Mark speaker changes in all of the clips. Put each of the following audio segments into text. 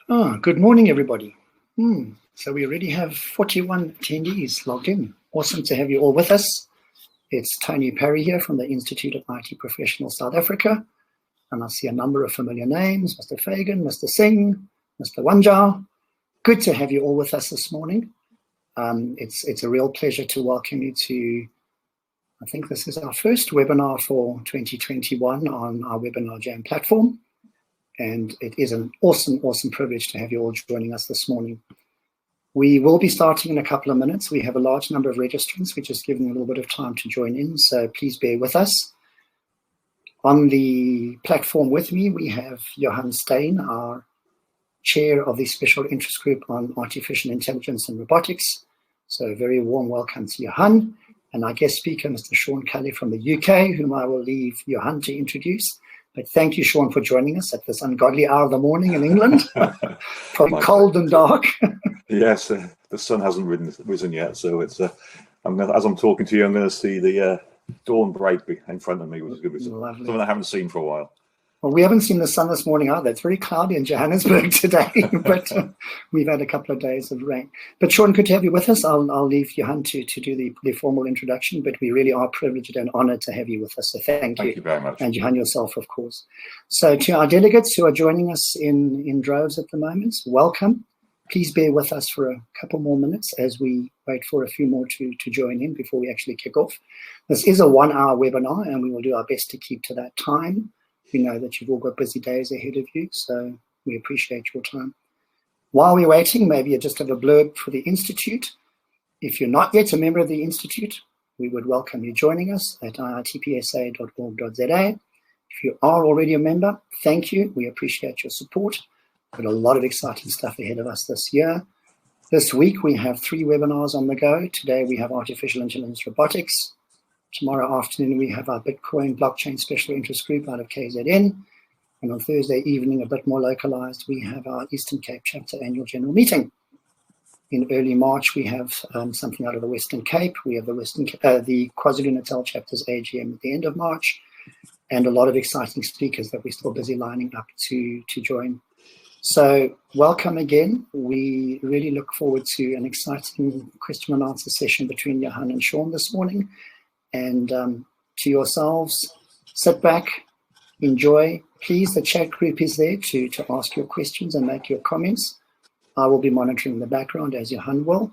Speaker 1: Good morning, everybody. So we already have 41 attendees logged in. Awesome to have you all with us. It's Tony Parry here from the Institute of IT Professionals South Africa. And I see a number of familiar names, Mr. Fagan, Mr. Singh, Mr. Wanjao. Good to have you all with us this morning. It's a real pleasure to welcome you to, I think this is our first webinar for 2021 on our Webinar Jam platform. And it is an awesome privilege to have you all joining us this morning. We will be starting in a couple of minutes. We have a large number of registrants. We're just giving a little bit of time to join in, so please bear with us. On the platform with me, we have Johan Steyn, our chair of the Special Interest Group on Artificial Intelligence and Robotics. So a very warm welcome to Johan. And our guest speaker, Mr. Sean Culey from the UK, whom I will leave Johan to introduce. But thank you, Sean, for joining us at this ungodly hour of the morning in England. Probably cold and dark.
Speaker 2: Yes, the sun hasn't risen yet, so it's. as I'm talking to you, I'm going to see the dawn break in front of me, which is going to be something I haven't seen for a while.
Speaker 1: Well, we haven't seen the sun this morning either. It's very cloudy in Johannesburg today, but we've had a couple of days of rain. But Sean, good to have you with us. I'll leave Johan to do the formal introduction, but we really are privileged and honored to have you with us. So thank you.
Speaker 2: Thank you very much.
Speaker 1: And Johan yourself, of course. So to our delegates who are joining us in droves at the moment, welcome. Please bear with us for a couple more minutes as we wait for a few more to join in before we actually kick off. This is a 1-hour webinar, and we will do our best to keep to that time. We know that you've all got busy days ahead of you, so we appreciate your time. While we're waiting, maybe I just have a blurb for the Institute. If you're not yet a member of the Institute, we would welcome you joining us at IITPSA.org.za. If you are already a member, thank you. We appreciate your support. We've got a lot of exciting stuff ahead of us this year. This week, we have 3 webinars on the go. Today, we have Artificial Intelligence Robotics. Tomorrow afternoon, we have our Bitcoin blockchain special interest group out of KZN. And on Thursday evening, a bit more localized, we have our Eastern Cape chapter annual general meeting. In early March, we have something out of the Western Cape. We have the KwaZulu-Natal chapter's AGM at the end of March, and a lot of exciting speakers that we're still busy lining up to join. So welcome again. We really look forward to an exciting question and answer session between Johan and Sean this morning. And to yourselves, sit back, enjoy. Please, the chat group is there to ask your questions and make your comments. I will be monitoring the background as Johan will,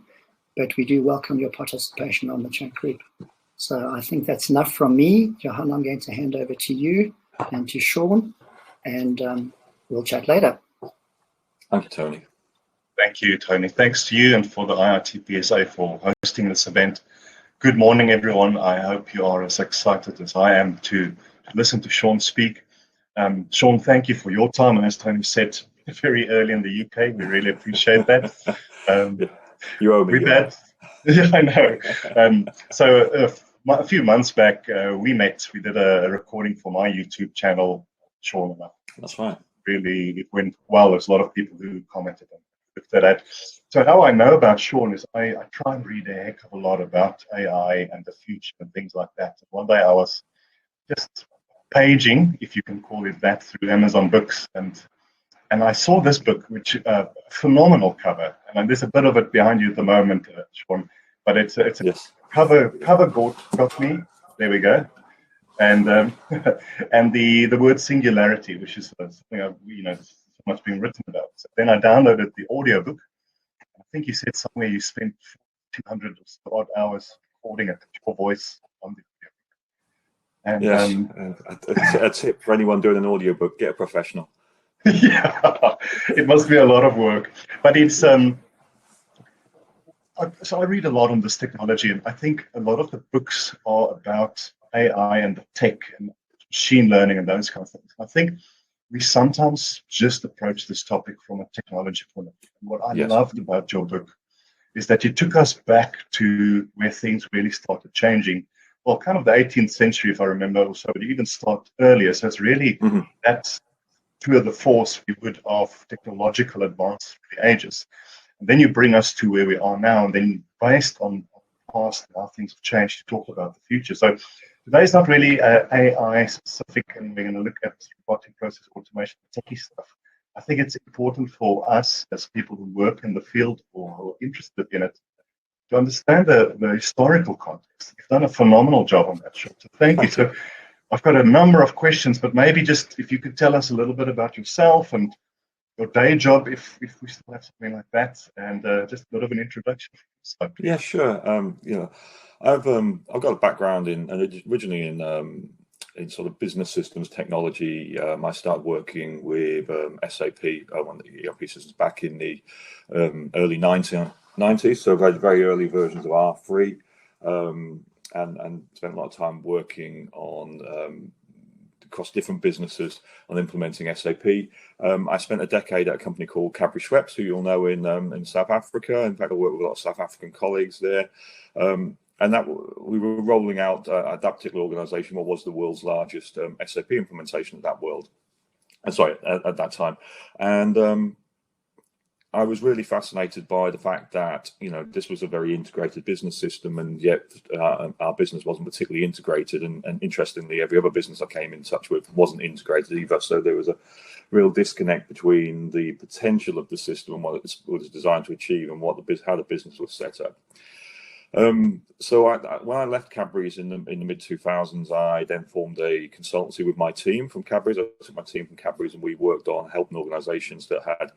Speaker 1: but we do welcome your participation on the chat group. So I think that's enough from me. Johan, I'm going to hand over to you and to Sean, and we'll chat later.
Speaker 2: Thank you, Tony.
Speaker 3: Thank you, Tony. Thanks to you and for the IITPSA for hosting this event. Good morning, everyone. I hope you are as excited as I am to listen to Sean speak. Sean, thank you for your time. And as Tony said, very early in the UK, we really appreciate that.
Speaker 2: You owe me.
Speaker 3: Yeah, I know. So a few months back, we did a recording for my YouTube channel, Sean.
Speaker 2: That's right.
Speaker 3: Really, it went well. There's a lot of people who commented on that. So how I know about Sean is I try and read a heck of a lot about AI and the future and things like that. And one day I was just paging, if you can call it that, through Amazon Books, and I saw this book, which phenomenal cover, and there's a bit of it behind you at the moment, Sean. But it's a
Speaker 2: yes.
Speaker 3: cover got me. There we go. And and the word singularity, which is something so much being written about. So then I downloaded the audiobook. I think you said somewhere you spent 200 or so odd hours recording it, your voice on the audiobook. And
Speaker 2: yes, a tip for anyone doing an audiobook: get a professional.
Speaker 3: Yeah, it must be a lot of work, but it's so I read a lot on this technology, and I think a lot of the books are about AI and the tech and machine learning and those kinds of things. I think we sometimes just approach this topic from a technology point of view. And what I loved about your book is that you took us back to where things really started changing. Well, kind of the 18th century, if I remember, or so, but even start earlier. So it's really that's tour de force, we would, of technological advance through the ages. And then you bring us to where we are now, and then based on the past and how things have changed, to talk about the future. So today is not really AI specific, and we're going to look at robotic process automation, techie stuff. I think it's important for us as people who work in the field or who are interested in it to understand the historical context. You've done a phenomenal job on that, Sean. So thank you. So I've got a number of questions, but maybe just if you could tell us a little bit about yourself and your day job, if we still have something like that, and just a bit of an introduction. So,
Speaker 2: yeah, sure. I've got a background originally in sort of business systems technology. I started working with SAP, one of the ERP systems, back in the early 1990s, so very early versions of R3, and spent a lot of time working on across different businesses on implementing SAP. I spent a decade at a company called Cadbury Schweppes, who you'll know in South Africa. In fact, I worked with a lot of South African colleagues there. And that we were rolling out at that particular organization what was the world's largest SAP implementation at that time. And I was really fascinated by the fact that, this was a very integrated business system, and yet our business wasn't particularly integrated. And interestingly, every other business I came in touch with wasn't integrated either. So there was a real disconnect between the potential of the system and what it was designed to achieve and how the business was set up. So when I left Cadbury's in the mid 2000s, I then formed a consultancy with my team from Cadbury's. I took my team from Cadbury's, and we worked on helping organisations that had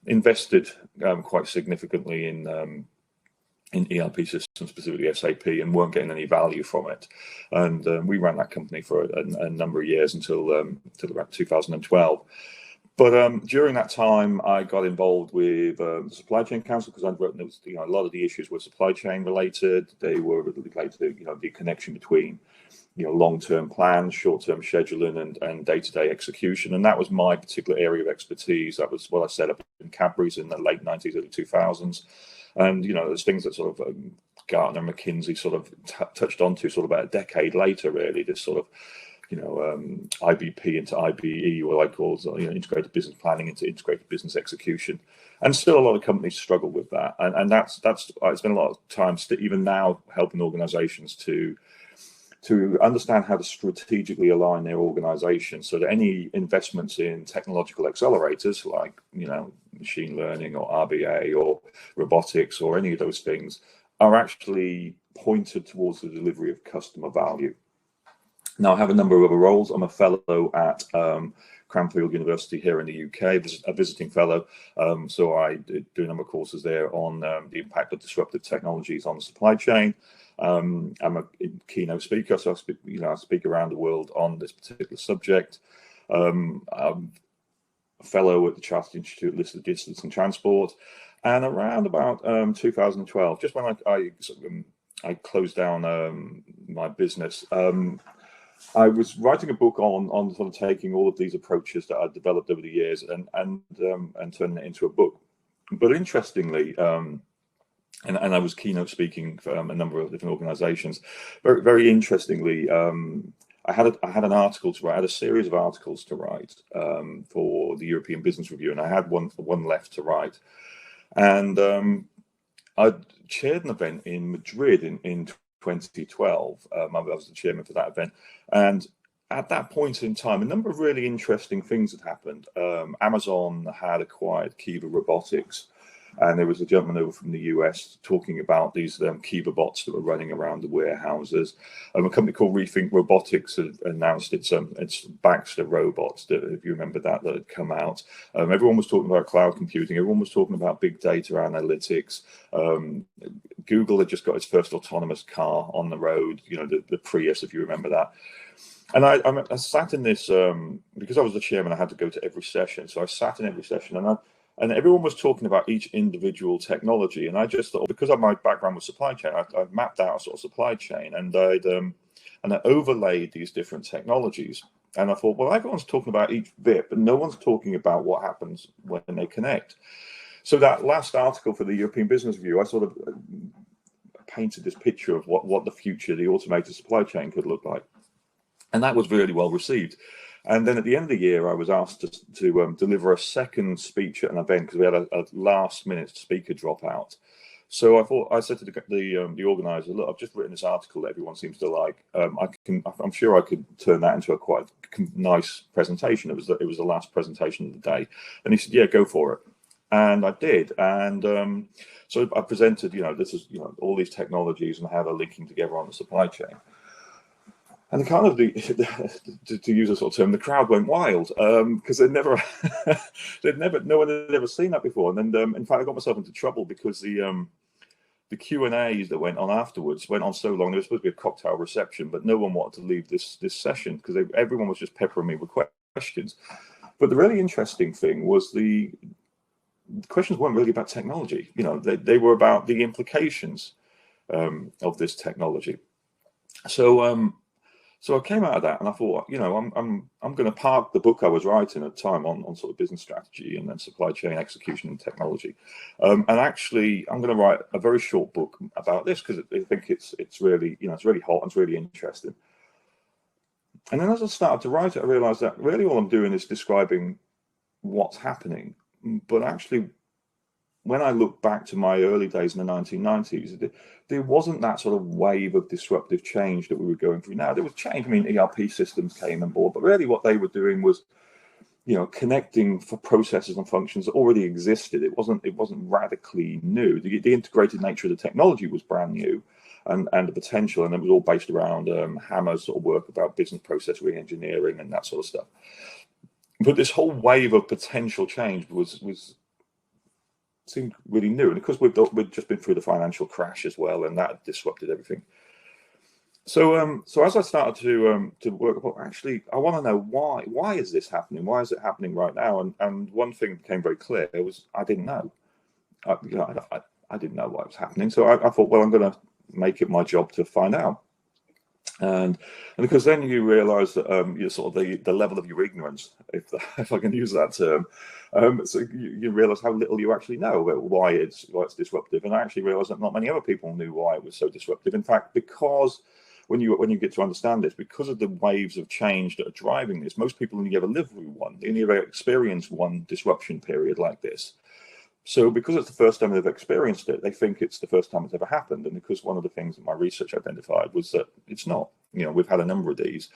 Speaker 2: invested quite significantly in ERP systems, specifically SAP, and weren't getting any value from it. And we ran that company for a number of years until about 2012. But during that time, I got involved with the Supply Chain Council, because I'd written a lot of the issues were supply chain related. They were related to the connection between long-term plans, short-term scheduling, and day-to-day execution. And that was my particular area of expertise. That was what I set up in Cadbury's in the late 90s, early 2000s. And there's things that sort of Gartner, McKinsey sort of touched onto sort of about a decade later, really. This sort of IBP into IBE, what I call integrated business planning into integrated business execution, and still a lot of companies struggle with that. And that's I spend a lot of time even now helping organisations to understand how to strategically align their organisation so that any investments in technological accelerators like machine learning or RBA or robotics or any of those things are actually pointed towards the delivery of customer value. Now, I have a number of other roles. I'm a fellow at Cranfield University here in the UK, a visiting fellow. So I do a number of courses there on the impact of disruptive technologies on the supply chain. I'm a keynote speaker, so I speak around the world on this particular subject. I'm a fellow at the Chartered Institute of Listed Distance and Transport. And around about 2012, just when I closed down my business, I was writing a book on sort of taking all of these approaches that I'd developed over the years and turning it into a book. But interestingly, and I was keynote speaking for a number of different organisations. Very, very interestingly, I had an article to write. I had a series of articles to write for the European Business Review, and I had one left to write. And I chaired an event in Madrid in 2012. I was the chairman for that event, and at that point in time, a number of really interesting things had happened. Amazon had acquired Kiva Robotics, and there was a gentleman over from the US talking about these Kiva bots that were running around the warehouses. A company called Rethink Robotics had announced its Baxter robots, if you remember that had come out. Everyone was talking about cloud computing. Everyone was talking about big data analytics. Google had just got its first autonomous car on the road, the Prius, if you remember that. And I sat in this, because I was the chairman, I had to go to every session. So I sat in every session, and everyone was talking about each individual technology. And I just thought, because of my background with supply chain, I mapped out a sort of supply chain, and I overlaid these different technologies. And I thought, well, everyone's talking about each bit, but no one's talking about what happens when they connect. So that last article for the European Business Review, I sort of painted this picture of what the future, the automated supply chain could look like. And that was really well received. And then at the end of the year, I was asked to deliver a second speech at an event because we had a last-minute speaker drop out. So I said to the organizer, look, I've just written this article that everyone seems to like. I'm sure I could turn that into a quite nice presentation. It was the last presentation of the day, and he said, yeah, go for it. And I did, and so I presented, this is, all these technologies and how they're linking together on the supply chain. And kind of to use a sort of term, the crowd went wild because no one had ever seen that before. And then, in fact, I got myself into trouble because the Q&As that went on afterwards went on so long. There was supposed to be a cocktail reception, but no one wanted to leave this session because everyone was just peppering me with questions. But the really interesting thing was the questions weren't really about technology. They were about the implications of this technology. So I came out of that and I thought, I'm going to park the book I was writing at the time on sort of business strategy and then supply chain execution and technology, and actually I'm going to write a very short book about this because I think it's really it's really hot and it's really interesting. And then as I started to write it, I realised that really all I'm doing is describing what's happening, but actually, when I look back to my early days in the 1990s, there wasn't that sort of wave of disruptive change that we were going through now. There was change. I mean, ERP systems came on board, but really what they were doing was, connecting for processes and functions that already existed. It wasn't radically new. The integrated nature of the technology was brand new, and the potential, and it was all based around Hammer's sort of work about business process re-engineering and that sort of stuff. But this whole wave of potential change seemed really new, and of course we'd just been through the financial crash as well, and that disrupted everything. So as I started to work, actually I want to know why is this happening? Why is it happening right now? And one thing became very clear: I didn't know. I didn't know why it was happening. So I thought, well, I'm going to make it my job to find out. And because then you realise that you're sort of the level of your ignorance, if I can use that term. So you realise how little you actually know about why it's disruptive, and I actually realised that not many other people knew why it was so disruptive. In fact, because when you get to understand this, because of the waves of change that are driving this, most people only ever live through one. They only ever experience one disruption period like this. So because it's the first time they've experienced it, they think it's the first time it's ever happened. And because one of the things that my research identified was that it's not. We've had a number of these,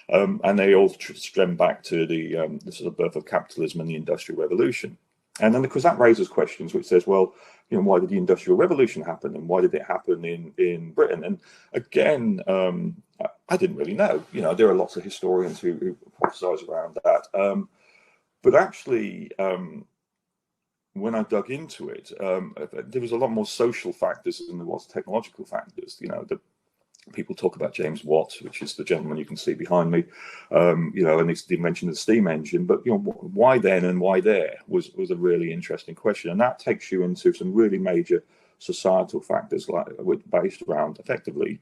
Speaker 2: and they all stem back to the sort of birth of capitalism and the Industrial Revolution. And then because that raises questions, which says, well, why did the Industrial Revolution happen, and why did it happen in Britain? And again, I didn't really know. There are lots of historians who prophesize around that, but actually. When I dug into it, there was a lot more social factors than there was technological factors. People talk about James Watt, which is the gentleman you can see behind me, and he mentioned the steam engine. But why then and why there was a really interesting question, and that takes you into some really major societal factors, based around effectively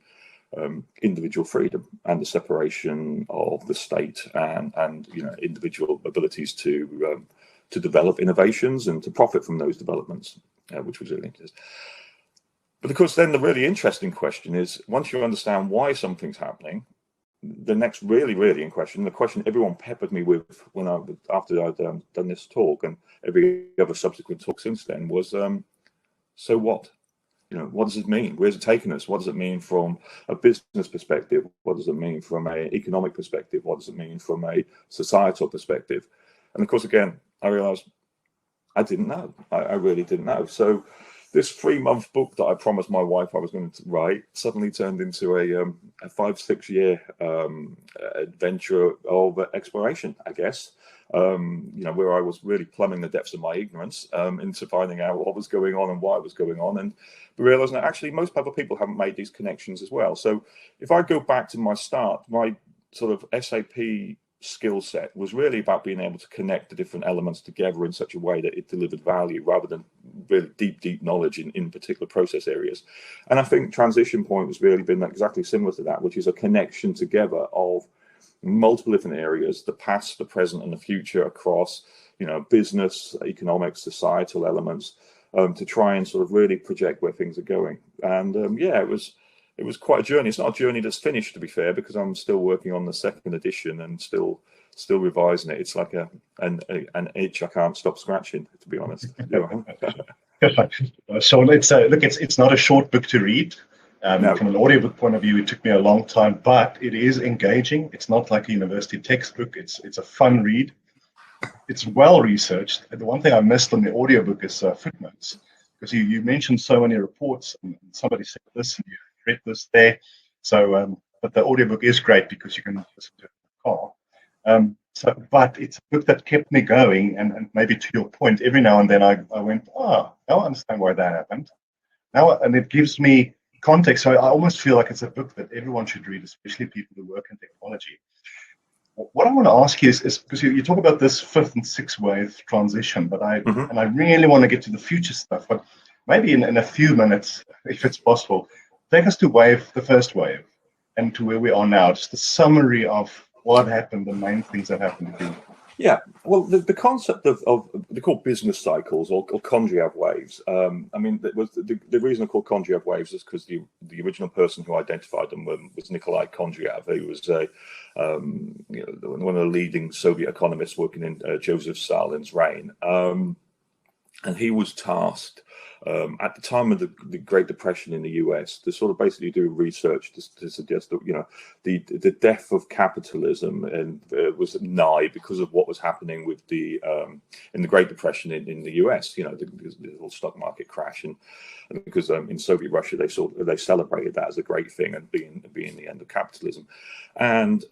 Speaker 2: individual freedom and the separation of the state and individual abilities to develop innovations and to profit from those developments, which was really interesting. But of course, then the really interesting question is, once you understand why something's happening, the next really, really in question, the question everyone peppered me with after I'd done this talk and every other subsequent talk since then was, so what? What does it mean? Where's it taking us? What does it mean from a business perspective? What does it mean from an economic perspective? What does it mean from a societal perspective? And of course, again, I realized I didn't know. I really didn't know. So this 3-month book that I promised my wife I was going to write suddenly turned into a 5-6 year adventure of exploration, I guess, where I was really plumbing the depths of my ignorance into finding out what was going on and why it was going on. And realizing that actually most other people haven't made these connections as well. So if I go back to my start, my sort of SAP skill set was really about being able to connect the different elements together in such a way that it delivered value rather than really deep knowledge in particular process areas. And I think Transition Point has really been exactly similar to that, which is a connection together of multiple different areas, the past, the present, and the future across, business, economics, societal elements, to try and sort of really project where things are going. And it was quite a journey. It's not a journey that's finished, to be fair, because I'm still working on the 2nd edition and still revising it. It's like an itch I can't stop scratching, to be honest.
Speaker 3: So it's not a short book to read.
Speaker 2: No.
Speaker 3: From an audiobook point of view, it took me a long time, but it is engaging. It's not like a university textbook. It's a fun read. It's well researched. And the one thing I missed on the audiobook is footnotes, because you mentioned so many reports, and somebody said this and you read this there. So, but the audiobook is great because you can listen to it in the car. But it's a book that kept me going, and maybe to your point, every now and then I went, now I understand why that happened. And it gives me context. So I almost feel like it's a book that everyone should read, especially people who work in technology. What I want to ask you is because you talk about this fifth and sixth wave transition, but I really want to get to the future stuff. But maybe in a few minutes, if it's possible, take us to the first wave, and to where we are now. Just a summary of what happened, the main things that happened.
Speaker 2: Yeah, well, the concept of they're called business cycles or Kondratiev waves. I mean, the reason they're called Kondratiev waves is because the original person who identified them was Nikolai Kondratiev, who was one of the leading Soviet economists working in Joseph Stalin's reign, and he was tasked at the time of the Great Depression in the US to sort of basically do research to suggest that the death of capitalism was nigh because of what was happening with in the Great Depression in the US. The whole stock market crash, and because in Soviet Russia they celebrated that as a great thing and being the end of capitalism, and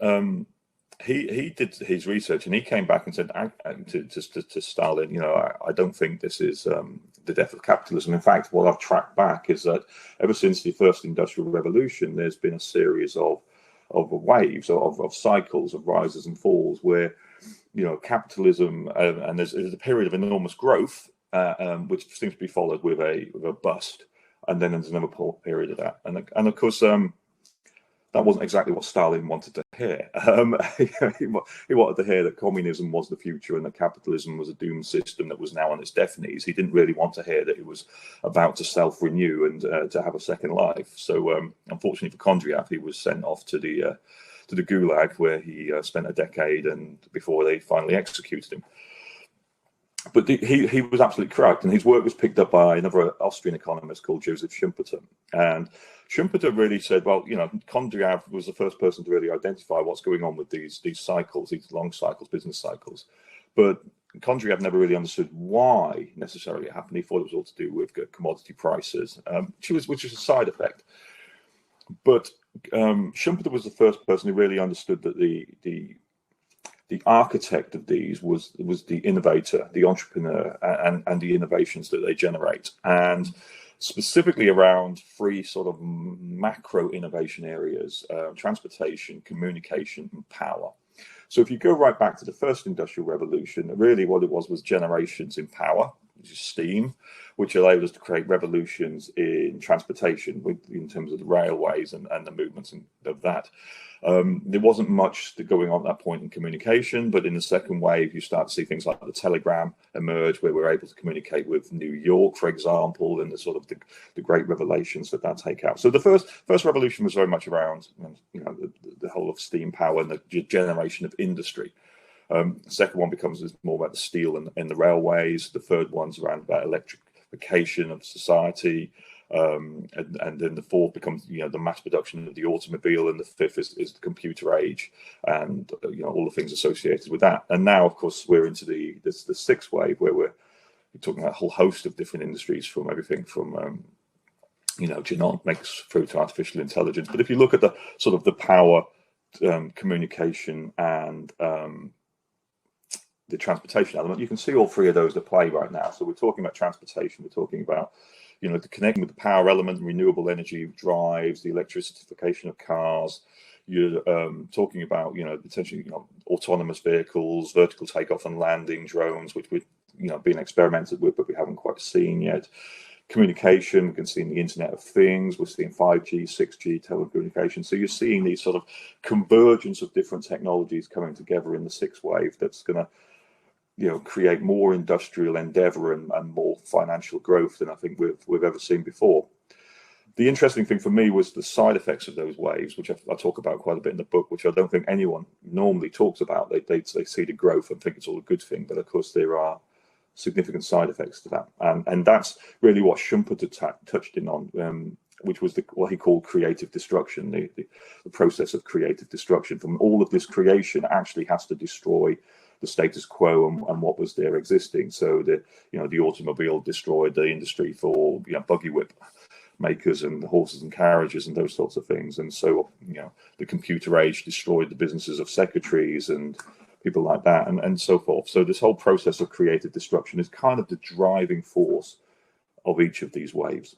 Speaker 2: he did his research and he came back and said to Stalin, I don't think this is the death of capitalism. In fact, what I've tracked back is that ever since the first industrial revolution, there's been a series of waves, of cycles, of rises and falls where, capitalism, and there's a period of enormous growth, which seems to be followed with a bust. And then there's another period of that. And of course, that wasn't exactly what Stalin wanted to hear. He wanted to hear that communism was the future and that capitalism was a doomed system that was now on its death knees. He didn't really want to hear that it was about to self-renew and to have a second life. So unfortunately for Kondratiev, he was sent off to the Gulag, where he spent a decade and before they finally executed him. But he was absolutely correct, and his work was picked up by another Austrian economist called Joseph Schumpeter. And Schumpeter really said, well, Kondratiev was the first person to really identify what's going on with these cycles, these long cycles, business cycles. But Kondratiev never really understood why necessarily it happened. He thought it was all to do with commodity prices, which is a side effect. But Schumpeter was the first person who really understood that the architect of these was the innovator, the entrepreneur, and the innovations that they generate, and specifically around three sort of macro innovation areas: transportation, communication, and power. So if you go right back to the first industrial revolution, really what it was generations in power, which is steam, which allowed us to create revolutions in transportation in terms of the railways and the movements of that. There wasn't much going on at that point in communication, but in the second wave, you start to see things like the telegram emerge, where we're able to communicate with New York, for example, and the sort of the great revelations that take out. So the first revolution was very much around, the whole of steam power and the generation of industry. The second one becomes more about the steel and the railways. The third one's around about electrification of society. And then the fourth becomes the mass production of the automobile, and the fifth is the computer age, and all the things associated with that. And now, of course, we're into the sixth wave, where we're talking about a whole host of different industries, from everything from genomics through to artificial intelligence. But if you look at the sort of the power, communication, and the transportation element, you can see all three of those at play right now. So we're talking about transportation, we're talking about the connecting with the power element, renewable energy drives, the electrification of cars. You're talking about, potentially, autonomous vehicles, vertical takeoff and landing drones, which we've, been experimented with, but we haven't quite seen yet. Communication, we can see in the Internet of Things, we're seeing 5G, 6G telecommunication. So you're seeing these sort of convergence of different technologies coming together in the sixth wave that's going to create more industrial endeavor and more financial growth than I think we've ever seen before. The interesting thing for me was the side effects of those waves, which I talk about quite a bit in the book, which I don't think anyone normally talks about. They see the growth and think it's all a good thing, but of course there are significant side effects to that. And that's really what Schumpeter touched in on, which was what he called creative destruction, the process of creative destruction. From all of this creation actually has to destroy the status quo and what was there existing. So the automobile destroyed the industry for buggy whip makers and horses and carriages and those sorts of things. And so the computer age destroyed the businesses of secretaries and people like that, and so forth. So this whole process of creative destruction is kind of the driving force of each of these waves.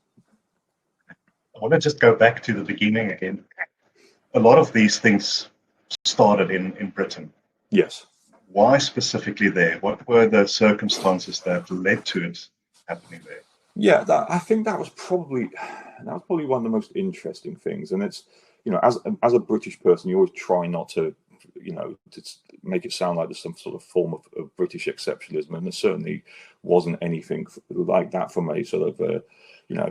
Speaker 3: I want to just go back to the beginning again. A lot of these things started in Britain.
Speaker 2: Yes.
Speaker 3: Why specifically there? What were the circumstances that led to it happening there?
Speaker 2: Yeah, I think that was probably one of the most interesting things. And it's, as a British person, you always try not to, to make it sound like there's some sort of form of British exceptionalism, and there certainly wasn't anything like that from a sort of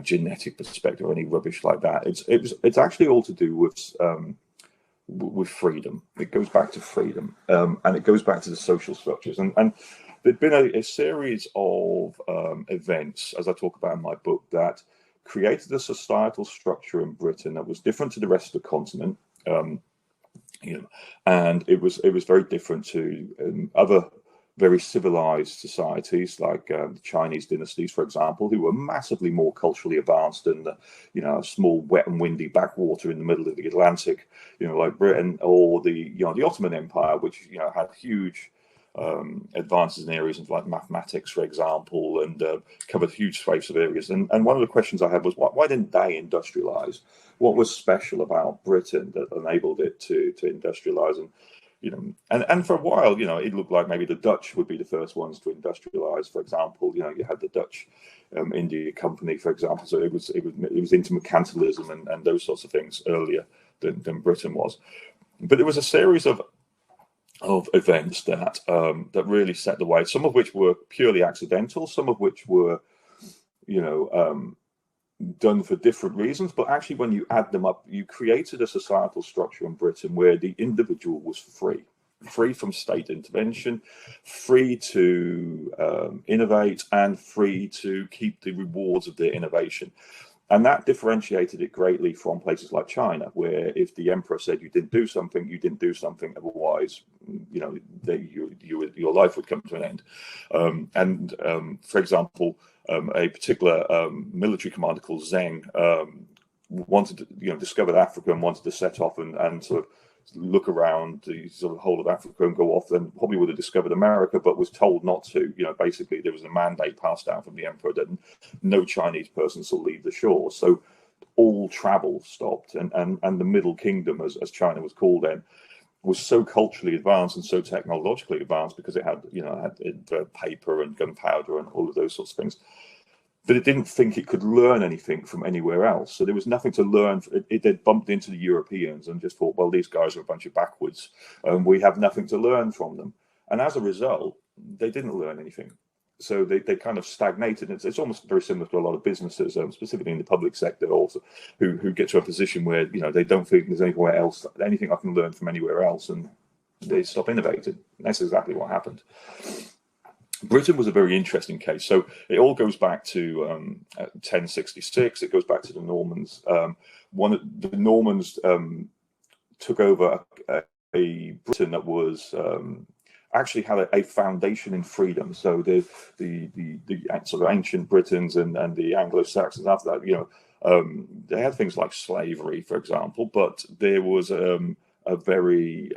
Speaker 2: genetic perspective or any rubbish like that. It's actually all to do with freedom. It goes back to freedom, and it goes back to the social structures. And there'd been a series of events, as I talk about in my book, that created a societal structure in Britain that was different to the rest of the continent. And it was very different to other very civilized societies like the Chinese dynasties, for example, who were massively more culturally advanced than a small wet and windy backwater in the middle of the Atlantic, like Britain, or the Ottoman Empire, which had huge advances in areas like mathematics, for example, and covered huge swathes of areas. And one of the questions I had was, why didn't they industrialize? What was special about Britain that enabled it to industrialize? And for a while, it looked like maybe the Dutch would be the first ones to industrialize. For example, you had the Dutch India Company, for example. So it was into mercantilism and those sorts of things earlier than Britain was. But there was a series of events that really set the way. Some of which were purely accidental, some of which were, done for different reasons. But actually, when you add them up, you created a societal structure in Britain where the individual was free from state intervention, free to innovate, and free to keep the rewards of their innovation. And that differentiated it greatly from places like China, where if the emperor said you didn't do something, you didn't do something. Otherwise, your life would come to an end. For example, a particular military commander called Zheng wanted to, discovered Africa and wanted to set off and sort of look around the sort of whole of Africa and go off. Then probably would have discovered America, but was told not to. Basically there was a mandate passed down from the emperor that no Chinese person shall leave the shore. So all travel stopped, and the Middle Kingdom, as China was called then, was so culturally advanced and so technologically advanced because it had paper and gunpowder and all of those sorts of things, that it didn't think it could learn anything from anywhere else. So there was nothing to learn. It had bumped into the Europeans and just thought, well, these guys are a bunch of backwards, and we have nothing to learn from them. And as a result, they didn't learn anything. So they kind of stagnated. It's almost very similar to a lot of businesses, specifically in the public sector also, who get to a position where they don't think there's anywhere else, anything I can learn from anywhere else, and they stop innovating. And that's exactly what happened. Britain was a very interesting case. So it all goes back to 1066. It goes back to the Normans. The Normans took over a Britain that was actually had a foundation in freedom. So the sort of ancient Britons and the Anglo-Saxons after that, they had things like slavery, for example, but there was a very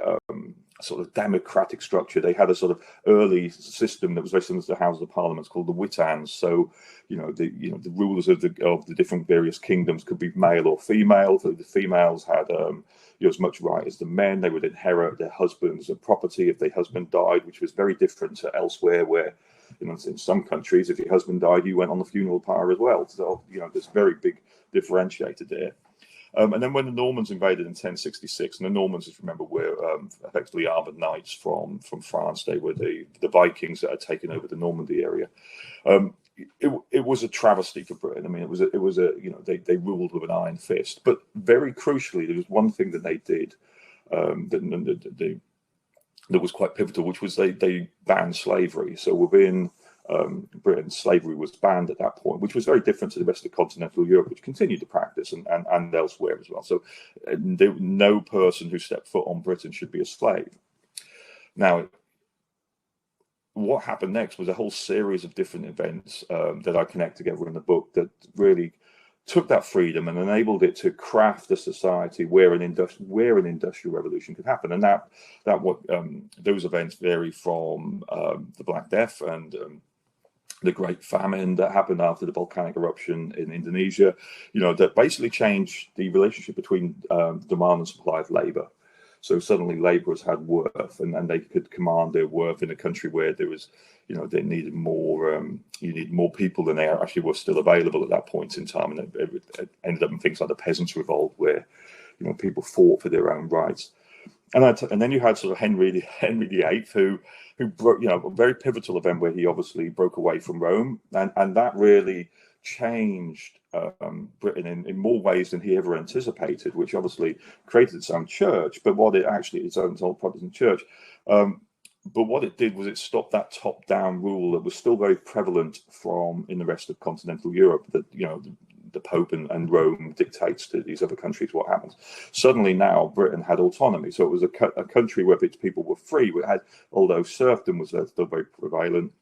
Speaker 2: sort of democratic structure. They had a sort of early system that was very similar to the Houses of Parliament called the Wittans. So the rulers of the different various kingdoms could be male or female. So the females had as much right as the men. They would inherit their husbands' property if their husband died, which was very different to elsewhere, where in some countries, if your husband died, you went on the funeral pyre as well. So there's very big differentiator there. And then when the Normans invaded in 1066, and the Normans, if you remember, were effectively armored knights from France. They were the Vikings that had taken over the Normandy area. It was a travesty for Britain. I mean, it was they ruled with an iron fist. But very crucially, there was one thing that they did that was quite pivotal, which was they banned slavery. So within Britain, slavery was banned at that point, which was very different to the rest of continental Europe, which continued to practice, and elsewhere as well. So no person who stepped foot on Britain should be a slave. Now, what happened next was a whole series of different events that I connect together in the book that really took that freedom and enabled it to craft a society where an industrial revolution could happen. And those events vary from the Black Death and the Great Famine that happened after the volcanic eruption in Indonesia, that basically changed the relationship between demand and supply of labor. So suddenly laborers had worth, and they could command their worth in a country where there was, they needed more, you need more people than they actually were still available at that point in time. And it ended up in things like the Peasants' Revolt, where, people fought for their own rights. And then you had sort of Henry VIII, who broke, a very pivotal event where he obviously broke away from Rome, and that really changed Britain in more ways than he ever anticipated, which obviously created its own church, but its own Protestant church. But what it did was it stopped that top-down rule that was still very prevalent in the rest of continental Europe, that the Pope and Rome dictates to these other countries what happens. Suddenly now Britain had autonomy, so it was a country where its people were free. Although serfdom was still very prevalent,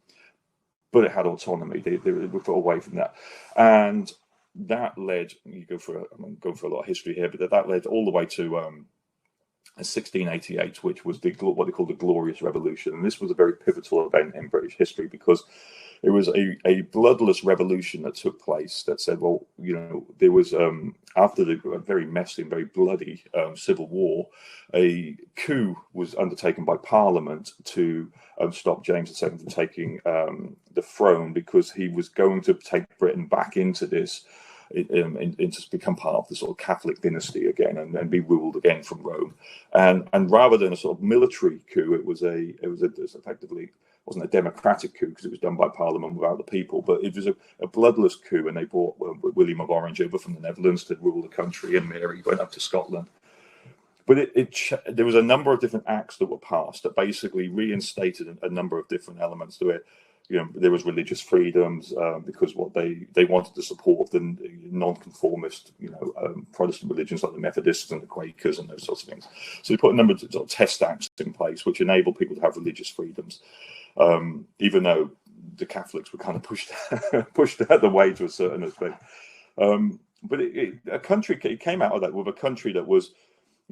Speaker 2: but it had autonomy. They were put away from that, and that led. I'm going for a lot of history here, but that led all the way to 1688, which was what they called the Glorious Revolution, and this was a very pivotal event in British history because it was a bloodless revolution that took place that said, well, there was, after the very messy and very bloody civil war, a coup was undertaken by Parliament to stop James VII from taking the throne, because he was going to take Britain back into this, to become part of the sort of Catholic dynasty again and be ruled again from Rome. And rather than a sort of military coup, it was effectively wasn't a democratic coup because it was done by Parliament without the people, but it was a bloodless coup, and they brought William of Orange over from the Netherlands to rule the country, and Mary went up to Scotland. But there was a number of different acts that were passed that basically reinstated a number of different elements to it. There was religious freedoms because what they wanted to support the non-conformist, Protestant religions like the Methodists and the Quakers and those sorts of things. So they put a number of sort of test acts in place which enabled people to have religious freedoms, even though the Catholics were kind of pushed out the way to a certain aspect. But it came out of that with a country that was,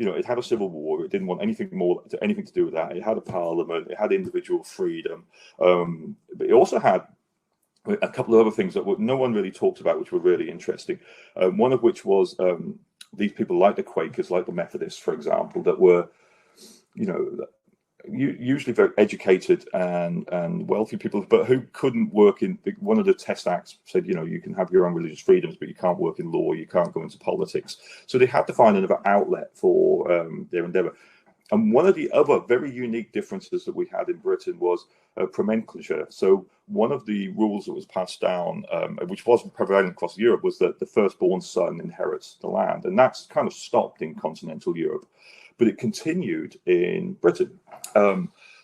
Speaker 2: it had a civil war. It didn't want anything to do with that. It had a parliament. It had individual freedom. But it also had a couple of other things that no one really talked about, which were really interesting. One of which was these people like the Quakers, like the Methodists, for example, that were, usually very educated and wealthy people, but who couldn't work in. One of the test acts said, you can have your own religious freedoms, but you can't work in law, you can't go into politics. So they had to find another outlet for their endeavour. And one of the other very unique differences that we had in Britain was promenculture. So one of the rules that was passed down, which wasn't prevalent across Europe, was that the firstborn son inherits the land, and that's kind of stopped in continental Europe. But it continued in Britain.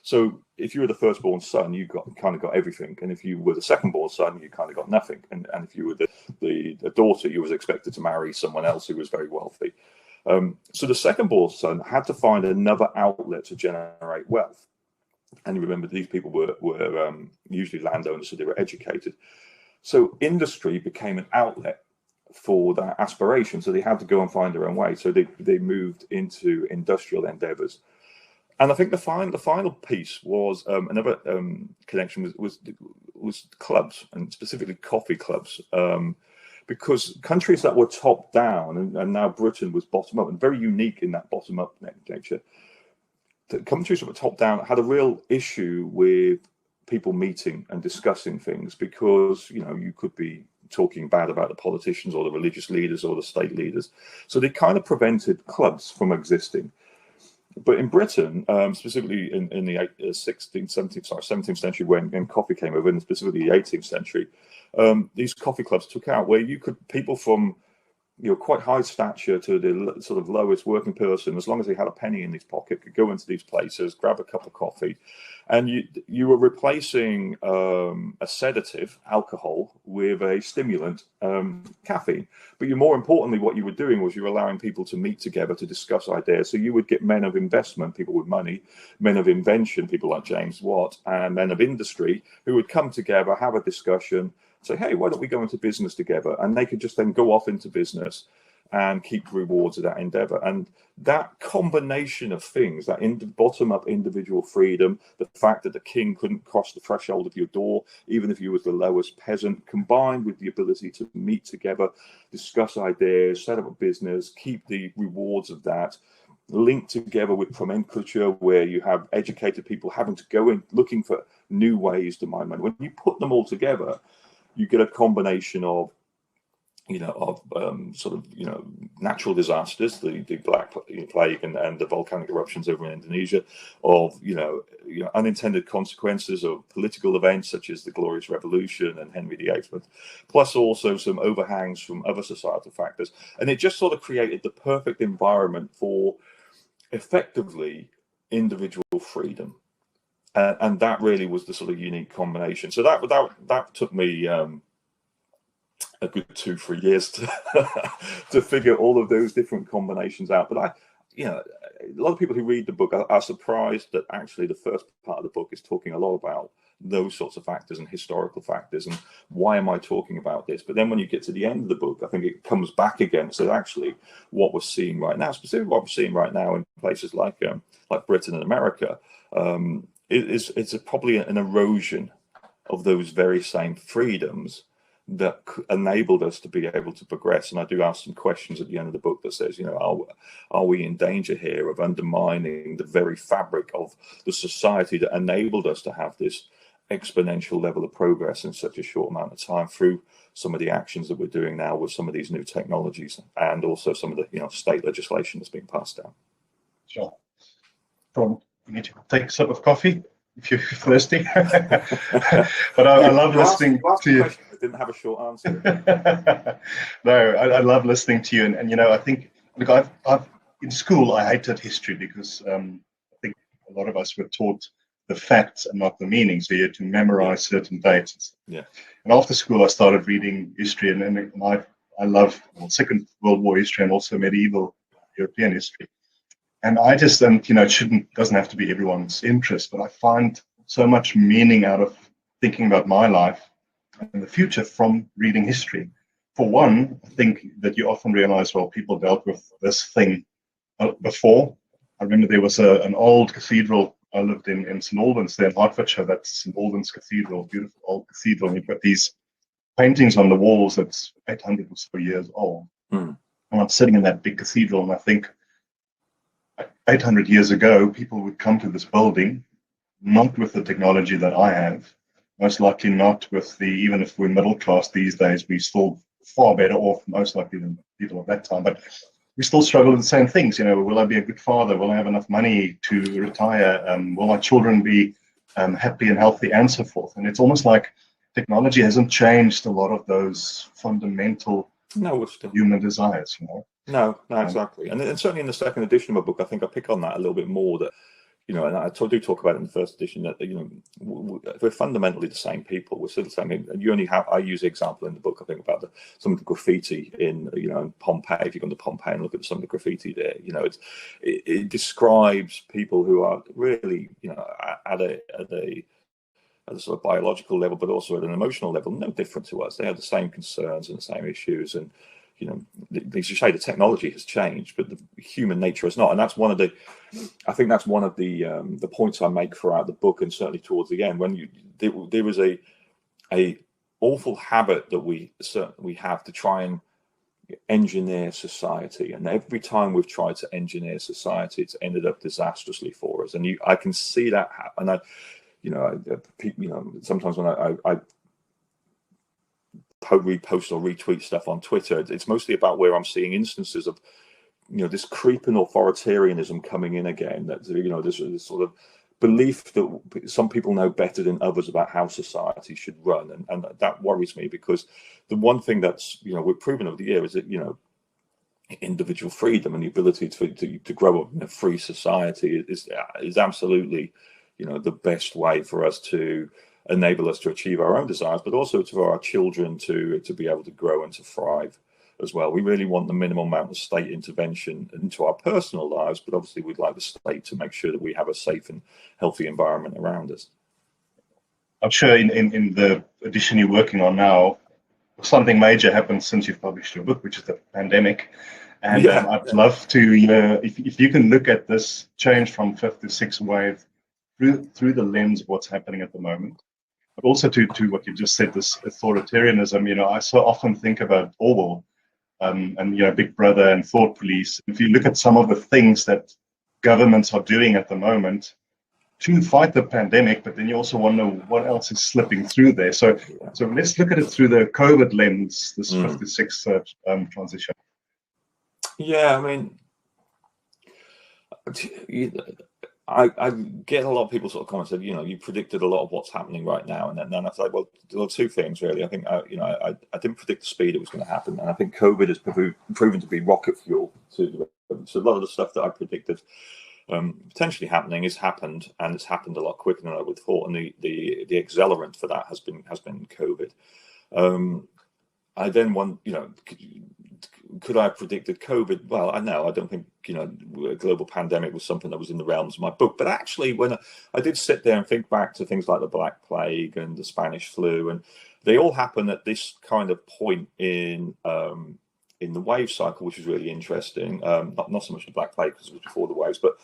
Speaker 2: So if you were the firstborn son, you kind of got everything, and if you were the secondborn son, you kind of got nothing. And if you were the daughter, you was expected to marry someone else who was very wealthy. So the secondborn son had to find another outlet to generate wealth. And remember, these people were usually landowners, so they were educated. So industry became an outlet for that aspiration, so they had to go and find their own way. So they moved into industrial endeavors. And I think the final piece was another connection was clubs, and specifically coffee clubs, because countries that were top down, and now Britain was bottom up, and very unique in that bottom up nature. The countries that were top down had a real issue with people meeting and discussing things, because you could be talking bad about the politicians or the religious leaders or the state leaders. So they kind of prevented clubs from existing. But in Britain, specifically in the 17th century, when coffee came over, and specifically the 18th century, these coffee clubs took out where people from quite high stature to the sort of lowest working person, as long as they had a penny in his pocket, could go into these places, grab a cup of coffee, and you were replacing a sedative, alcohol, with a stimulant, caffeine. But more importantly, what you were doing was you were allowing people to meet together to discuss ideas. So you would get men of investment, people with money, men of invention, people like James Watt, and men of industry who would come together, have a discussion, say, hey, why don't we go into business together? And they could just then go off into business and keep rewards of that endeavor. And that combination of things, that bottom-up individual freedom, the fact that the king couldn't cross the threshold of your door, even if you was the lowest peasant, combined with the ability to meet together, discuss ideas, set up a business, keep the rewards of that, linked together with Promen culture, where you have educated people having to go in looking for new ways to mine money. When you put them all together, you get a combination of, natural disasters, the Black Plague and the volcanic eruptions over in Indonesia, of, unintended consequences of political events such as the Glorious Revolution and Henry VIII, plus also some overhangs from other societal factors. And it just sort of created the perfect environment for effectively individual freedom. And that really was the sort of unique combination. So that took me a good 2-3 years to figure all of those different combinations out. But a lot of people who read the book are surprised that actually the first part of the book is talking a lot about those sorts of factors and historical factors and why am I talking about this. But then when you get to the end of the book, I think it comes back again. So actually what we're seeing right now, specifically what we're seeing right now in places like Britain and America, it's probably an erosion of those very same freedoms that enabled us to be able to progress. And I do ask some questions at the end of the book that says, are we in danger here of undermining the very fabric of the society that enabled us to have this exponential level of progress in such a short amount of time through some of the actions that we're doing now with some of these new technologies and also some of the state legislation that's being passed down.
Speaker 3: Sure. Tom, you need to take a sip of coffee if you're thirsty. But I love listening to you.
Speaker 2: I didn't have a short answer.
Speaker 3: No, I love listening to you, and I think, look, I've in school I hated history because I think a lot of us were taught the facts and not the meaning, so you had to memorize certain dates.
Speaker 2: Yeah.
Speaker 3: And after school, I started reading history, and I love Second World War history and also medieval European history. And I just think, it doesn't have to be everyone's interest, but I find so much meaning out of thinking about my life and the future from reading history. For one, I think that you often realize, well, people dealt with this thing before. I remember there was an old cathedral. I lived in St. Albans there in Hertfordshire. That's St. Albans Cathedral, beautiful old cathedral. And you've got these paintings on the walls that's 800 or so years old. And I'm sitting in that big cathedral, and I think 800 years ago, people would come to this building, not with the technology that I have, most likely not with even if we're middle class these days, we're still far better off, most likely, than people at that time. But we still struggle with the same things. Will I be a good father? Will I have enough money to retire? Will my children be happy and healthy, and so forth? And it's almost like technology hasn't changed a lot of those fundamental human desires,
Speaker 2: No, exactly. And certainly in the second edition of my book, I think I pick on that a little bit more, that, and I do talk about it in the first edition, that, we're fundamentally the same people. We're still the same. And I use the example in the book, I think, about some of the graffiti in Pompeii. If you go to Pompeii and look at some of the graffiti there, it describes people who are really, at a sort of biological level, but also at an emotional level, no different to us. They have the same concerns and the same issues. And, as you say, the technology has changed, but the human nature has not. And that's one of the points I make throughout the book, and certainly towards the end, when there was a awful habit that we have to try and engineer society, and every time we've tried to engineer society, it's ended up disastrously for us. And I can see that happen. And sometimes when I repost or retweet stuff on Twitter, it's mostly about where I'm seeing instances of, this creeping authoritarianism coming in again. That, there's this sort of belief that some people know better than others about how society should run, and that worries me, because the one thing that's we've proven over the year is that individual freedom and the ability to grow up in a free society is absolutely, the best way for us to enable us to achieve our own desires, but also for our children to be able to grow and to thrive as well. We really want the minimum amount of state intervention into our personal lives, but obviously we'd like the state to make sure that we have a safe and healthy environment around us.
Speaker 3: I'm sure in the edition you're working on now, something major happened since you've published your book, which is the pandemic. And I'd love to, if you can look at this change from fifth to sixth wave through the lens of what's happening at the moment, but also to what you just said, this authoritarianism. I so often think about Orwell and Big Brother and Thought Police. If you look at some of the things that governments are doing at the moment to fight the pandemic, but then you also wonder what else is slipping through there. So let's look at it through the COVID lens, this fifth to sixth transition.
Speaker 2: Yeah, I mean, I get a lot of people sort of comment said, you predicted a lot of what's happening right now, and then I was like, well, there are two things really. I think I didn't predict the speed it was going to happen, and I think COVID has proven to be rocket fuel to so a lot of the stuff that I predicted potentially happening has happened, and it's happened a lot quicker than I would have thought, and the accelerant for that has been COVID. I then want, could I have predicted COVID? Well, I don't think, a global pandemic was something that was in the realms of my book. But actually, when I did sit there and think back to things like the Black Plague and the Spanish flu, and they all happen at this kind of point in the wave cycle, which is really interesting. Not so much the Black Plague because it was before the waves, but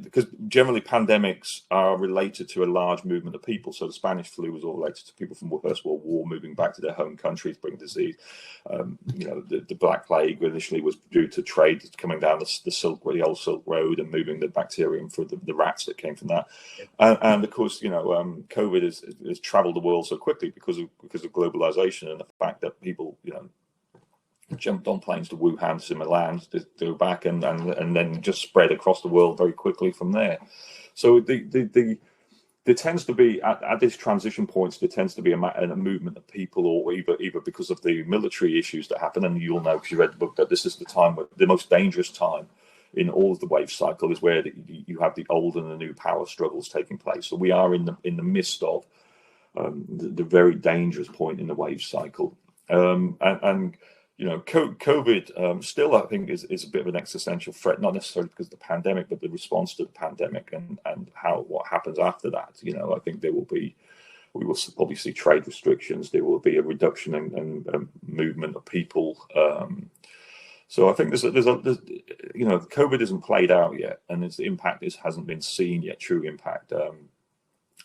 Speaker 2: because generally pandemics are related to a large movement of people. So the Spanish flu was all related to people from the First World War moving back to their home countries, bringing disease. The Black Plague initially was due to trade coming down the old Silk Road and moving the bacterium for the rats that came from that. And of course, COVID has traveled the world so quickly because of globalization and the fact that people, jumped on planes to Wuhan, to Milan, to go back, and then just spread across the world very quickly from there. So there tends to be at this transition points, there tends to be a movement of people, or either because of the military issues that happen, and you'll know because you read the book that this is the time where the most dangerous time in all of the wave cycle is where you have the old and the new power struggles taking place. So we are in the midst of the very dangerous point in the wave cycle, and COVID still, I think, is a bit of an existential threat, not necessarily because of the pandemic, but the response to the pandemic and what happens after that. I think we will probably see trade restrictions. There will be a reduction in movement of people. So I think there's COVID isn't played out yet, and its impact hasn't been seen yet. True impact.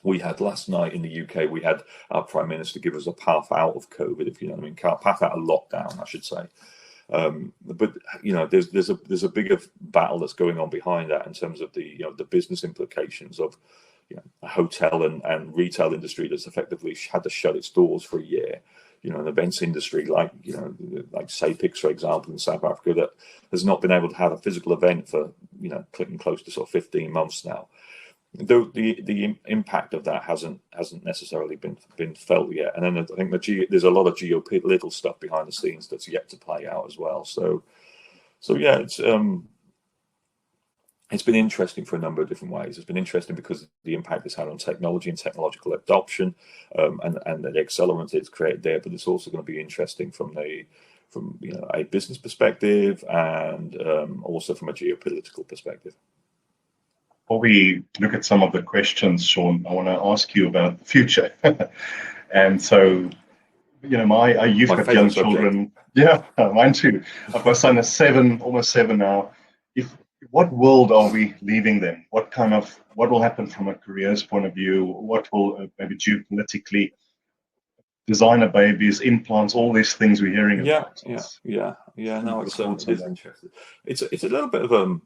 Speaker 2: We had last night in the UK, we had our Prime Minister give us a path out of COVID, if you know what I mean, path out of lockdown, I should say. But there's a bigger battle that's going on behind that in terms of the business implications of a hotel and retail industry that's effectively had to shut its doors for a year. An events industry like SIGAIR, for example, in South Africa, that has not been able to have a physical event for clicking close to sort of 15 months now. The impact of that hasn't necessarily been felt yet, and then I think there's a lot of geopolitical stuff behind the scenes that's yet to play out as well. So yeah, it's been interesting for a number of different ways. It's been interesting because of the impact it's had on technology and technological adoption, and the accelerant it's created there. But it's also going to be interesting from a business perspective and also from a geopolitical perspective.
Speaker 3: Before we look at some of the questions, Sean, I want to ask you about the future. And so, you've got young children. Yeah, mine too. I've got a son that's almost 7 now. What world are we leaving them? What will happen from a careers point of view? What will maybe geopolitically, designer babies, implants, all these things we're hearing about?
Speaker 2: Yeah. No, it's interesting. It's a little bit of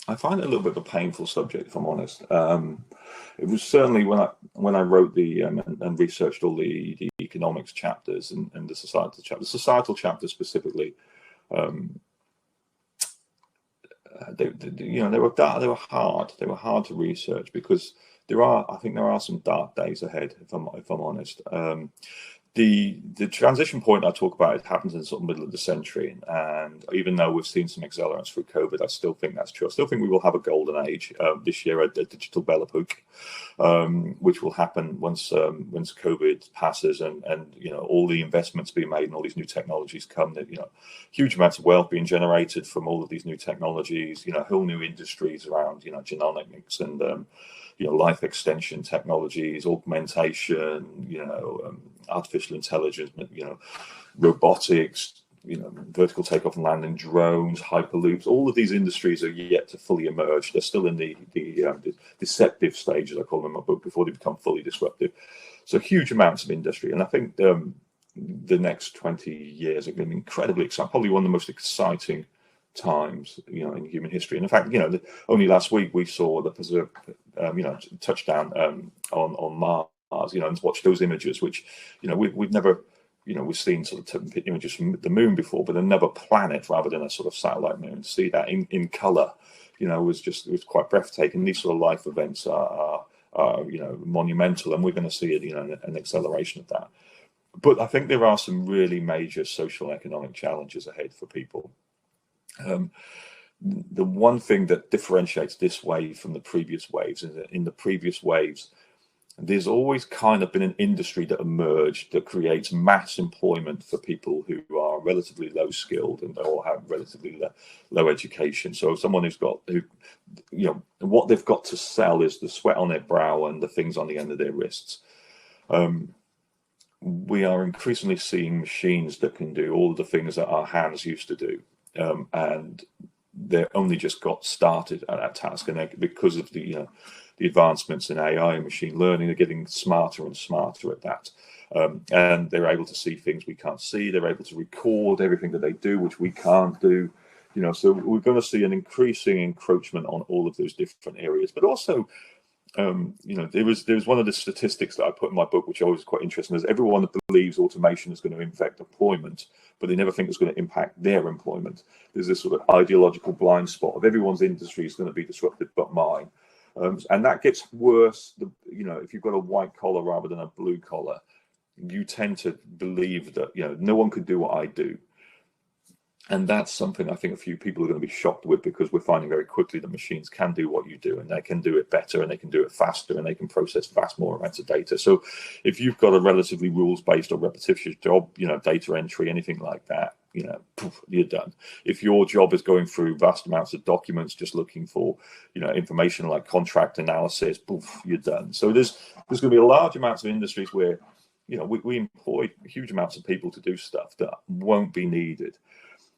Speaker 2: I find it a little bit of a painful subject, if I'm honest. It was certainly when I wrote and researched all the economics chapters and the societal chapters specifically. They were hard. They were hard to research because I think there are some dark days ahead. If I'm honest, the transition point I talk about, it happens in the sort of middle of the century, and even though we've seen some accelerants through COVID, I still think that's true. I still think we will have a golden age this year, a digital belle epoque, which will happen once COVID passes, and all the investments being made and all these new technologies come. That huge amounts of wealth being generated from all of these new technologies. Whole new industries around genomics and life extension technologies, augmentation, artificial intelligence, robotics, vertical takeoff and landing, drones, hyperloops. All of these industries are yet to fully emerge. They're still in the deceptive stage, as I call them in my book, before they become fully disruptive. So huge amounts of industry, and I think the next 20 years are going to be incredibly exciting. Probably one of the most exciting times in human history. And in fact, only last week we saw the touchdown on Mars, and watched those images, which we've never we've seen sort of images from the moon before, but another planet rather than a sort of satellite moon. To see that in color was quite breathtaking. These sort of life events are monumental, and we're going to see an acceleration of that. But I think there are some really major social economic challenges ahead for people. The one thing that differentiates this wave from the previous waves is that in the previous waves, there's always kind of been an industry that emerged that creates mass employment for people who are relatively low skilled and or have relatively low education. So someone what they've got to sell is the sweat on their brow and the things on the end of their wrists. We are increasingly seeing machines that can do all of the things that our hands used to do. And they're only just got started at that task, and because of the advancements in AI and machine learning, they're getting smarter and smarter at that, and they're able to see things we can't see. They're able to record everything that they do, which we can't do. So we're going to see an increasing encroachment on all of those different areas, but also. There was one of the statistics that I put in my book, which I was quite interesting, is everyone believes automation is going to affect employment, but they never think it's going to impact their employment. There's this sort of ideological blind spot of everyone's industry is going to be disrupted but mine. And that gets worse. If you've got a white collar rather than a blue collar, you tend to believe that, no one could do what I do. And that's something I think a few people are going to be shocked with, because we're finding very quickly that machines can do what you do, and they can do it better, and they can do it faster, and they can process vast more amounts of data. So if you've got a relatively rules-based or repetitious job, data entry, anything like that, you're done. If your job is going through vast amounts of documents, just looking for, information like contract analysis, you're done. So there's going to be a large amounts of industries where, we employ huge amounts of people to do stuff that won't be needed.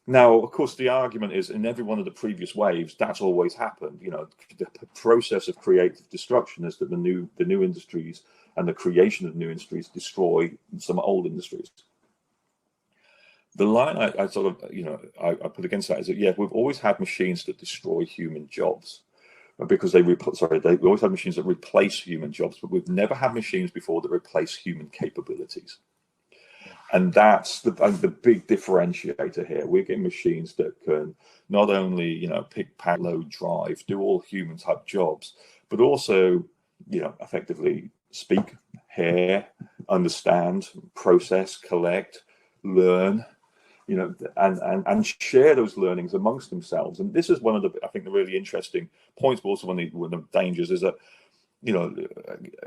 Speaker 2: Now, of course, the argument is in every one of the previous waves, that's always happened. The process of creative destruction is that the new industries and the creation of new industries destroy some old industries. The line I sort of, I put against that is that, we've always had machines that destroy human jobs because we always had machines that replace human jobs, but we've never had machines before that replace human capabilities. And that's the big differentiator here. We're getting machines that can not only, pick, pack, load, drive, do all human type jobs, but also, effectively speak, hear, understand, process, collect, learn, and share those learnings amongst themselves. And this is one of the, I think, the really interesting points, but also one of the dangers is that,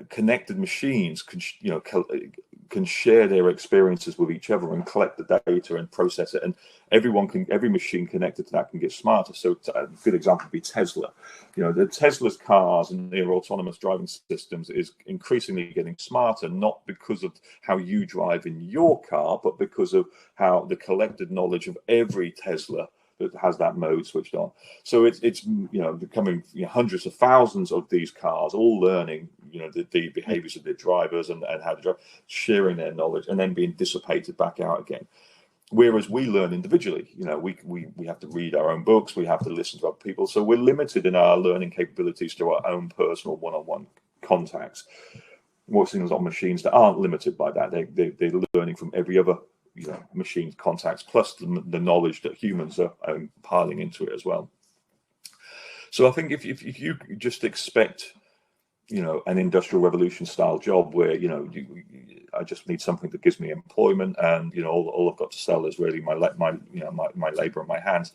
Speaker 2: connected machines can share their experiences with each other and collect the data and process it, and every machine connected to that can get smarter. So a good example would be Tesla. The Tesla's cars and their autonomous driving systems is increasingly getting smarter, not because of how you drive in your car, but because of how the collected knowledge of every Tesla that has that mode switched on. So it's becoming hundreds of thousands of these cars all learning the behaviors of their drivers and how to drive, sharing their knowledge, and then being dissipated back out again. Whereas we learn individually, we have to read our own books, we have to listen to other people, so we're limited in our learning capabilities to our own personal one-on-one contacts. We're seeing on machines that aren't limited by that. They're learning from every other machine contacts, plus the knowledge that humans are piling into it as well. So I think if you just expect an industrial revolution style job where, I just need something that gives me employment, and, all I've got to sell is really my labor and my hands,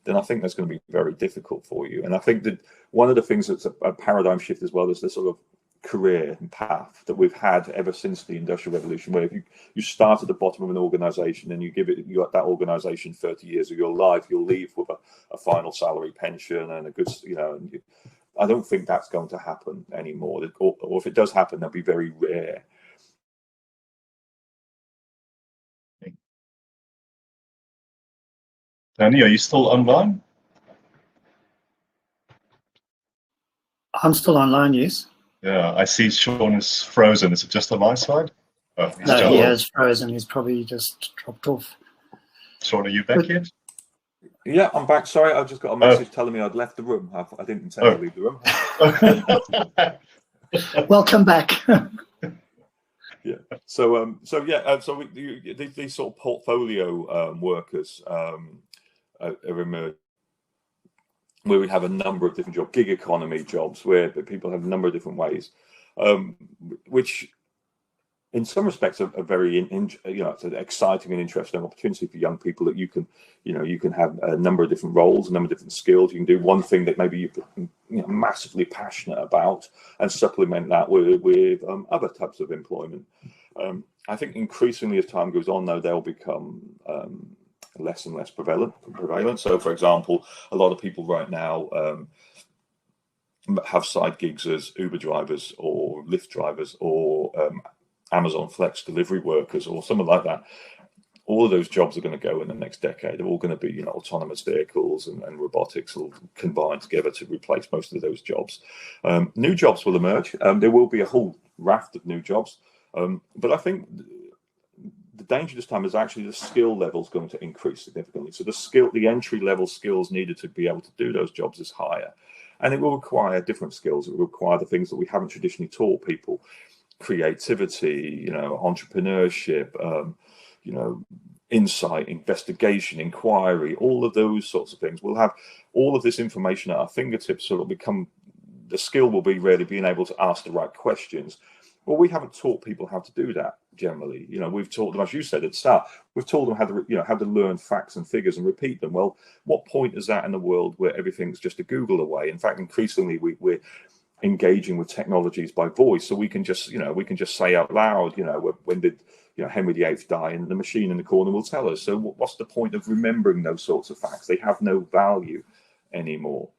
Speaker 2: then I think that's going to be very difficult for you. And I think that one of the things that's a paradigm shift as well is the sort of career and path that we've had ever since the Industrial Revolution, where if you start at the bottom of an organization and you got that organization 30 years of your life, you'll leave with a final salary, pension, and a good, I don't think that's going to happen anymore. Or if it does happen, that'll be very rare.
Speaker 3: Danny, are you still online?
Speaker 1: I'm still online, yes.
Speaker 3: Yeah, I see Sean is frozen. Is it just on my side? Oh,
Speaker 1: No, he has frozen. He's probably just dropped off.
Speaker 3: Sean, are you back yet?
Speaker 2: Yeah, I'm back. Sorry, I just got a message telling me I'd left the room. I didn't intend to leave the room.
Speaker 1: Welcome back.
Speaker 2: Yeah. So these sort of portfolio workers are emerging, where we have a number of different jobs, gig economy jobs, where people have a number of different ways, which in some respects are very, it's an exciting and interesting opportunity for young people, that you can have a number of different roles, a number of different skills. You can do one thing that maybe you're massively passionate about, and supplement that with other types of employment. I think increasingly as time goes on, though, they'll become less and less prevalent. So, for example, a lot of people right now have side gigs as Uber drivers or Lyft drivers or Amazon Flex delivery workers or something like that. All of those jobs are going to go in the next decade. They're all going to be, autonomous vehicles and robotics all combined together to replace most of those jobs. New jobs will emerge. There will be a whole raft of new jobs. But I think the danger this time is actually the skill level is going to increase significantly. So the entry level skills needed to be able to do those jobs is higher, and it will require different skills. It will require the things that we haven't traditionally taught people: creativity, entrepreneurship, insight, investigation, inquiry, all of those sorts of things. We'll have all of this information at our fingertips, so the skill will be really being able to ask the right questions. Well, we haven't taught people how to do that generally. We've taught them, as you said at the start, we've taught them how to learn facts and figures and repeat them. Well, what point is that in a world where everything's just a Google away? In fact, increasingly we're engaging with technologies by voice, so we can just say out loud, when did Henry VIII die, and the machine in the corner will tell us. So what's the point of remembering those sorts of facts? They have no value anymore.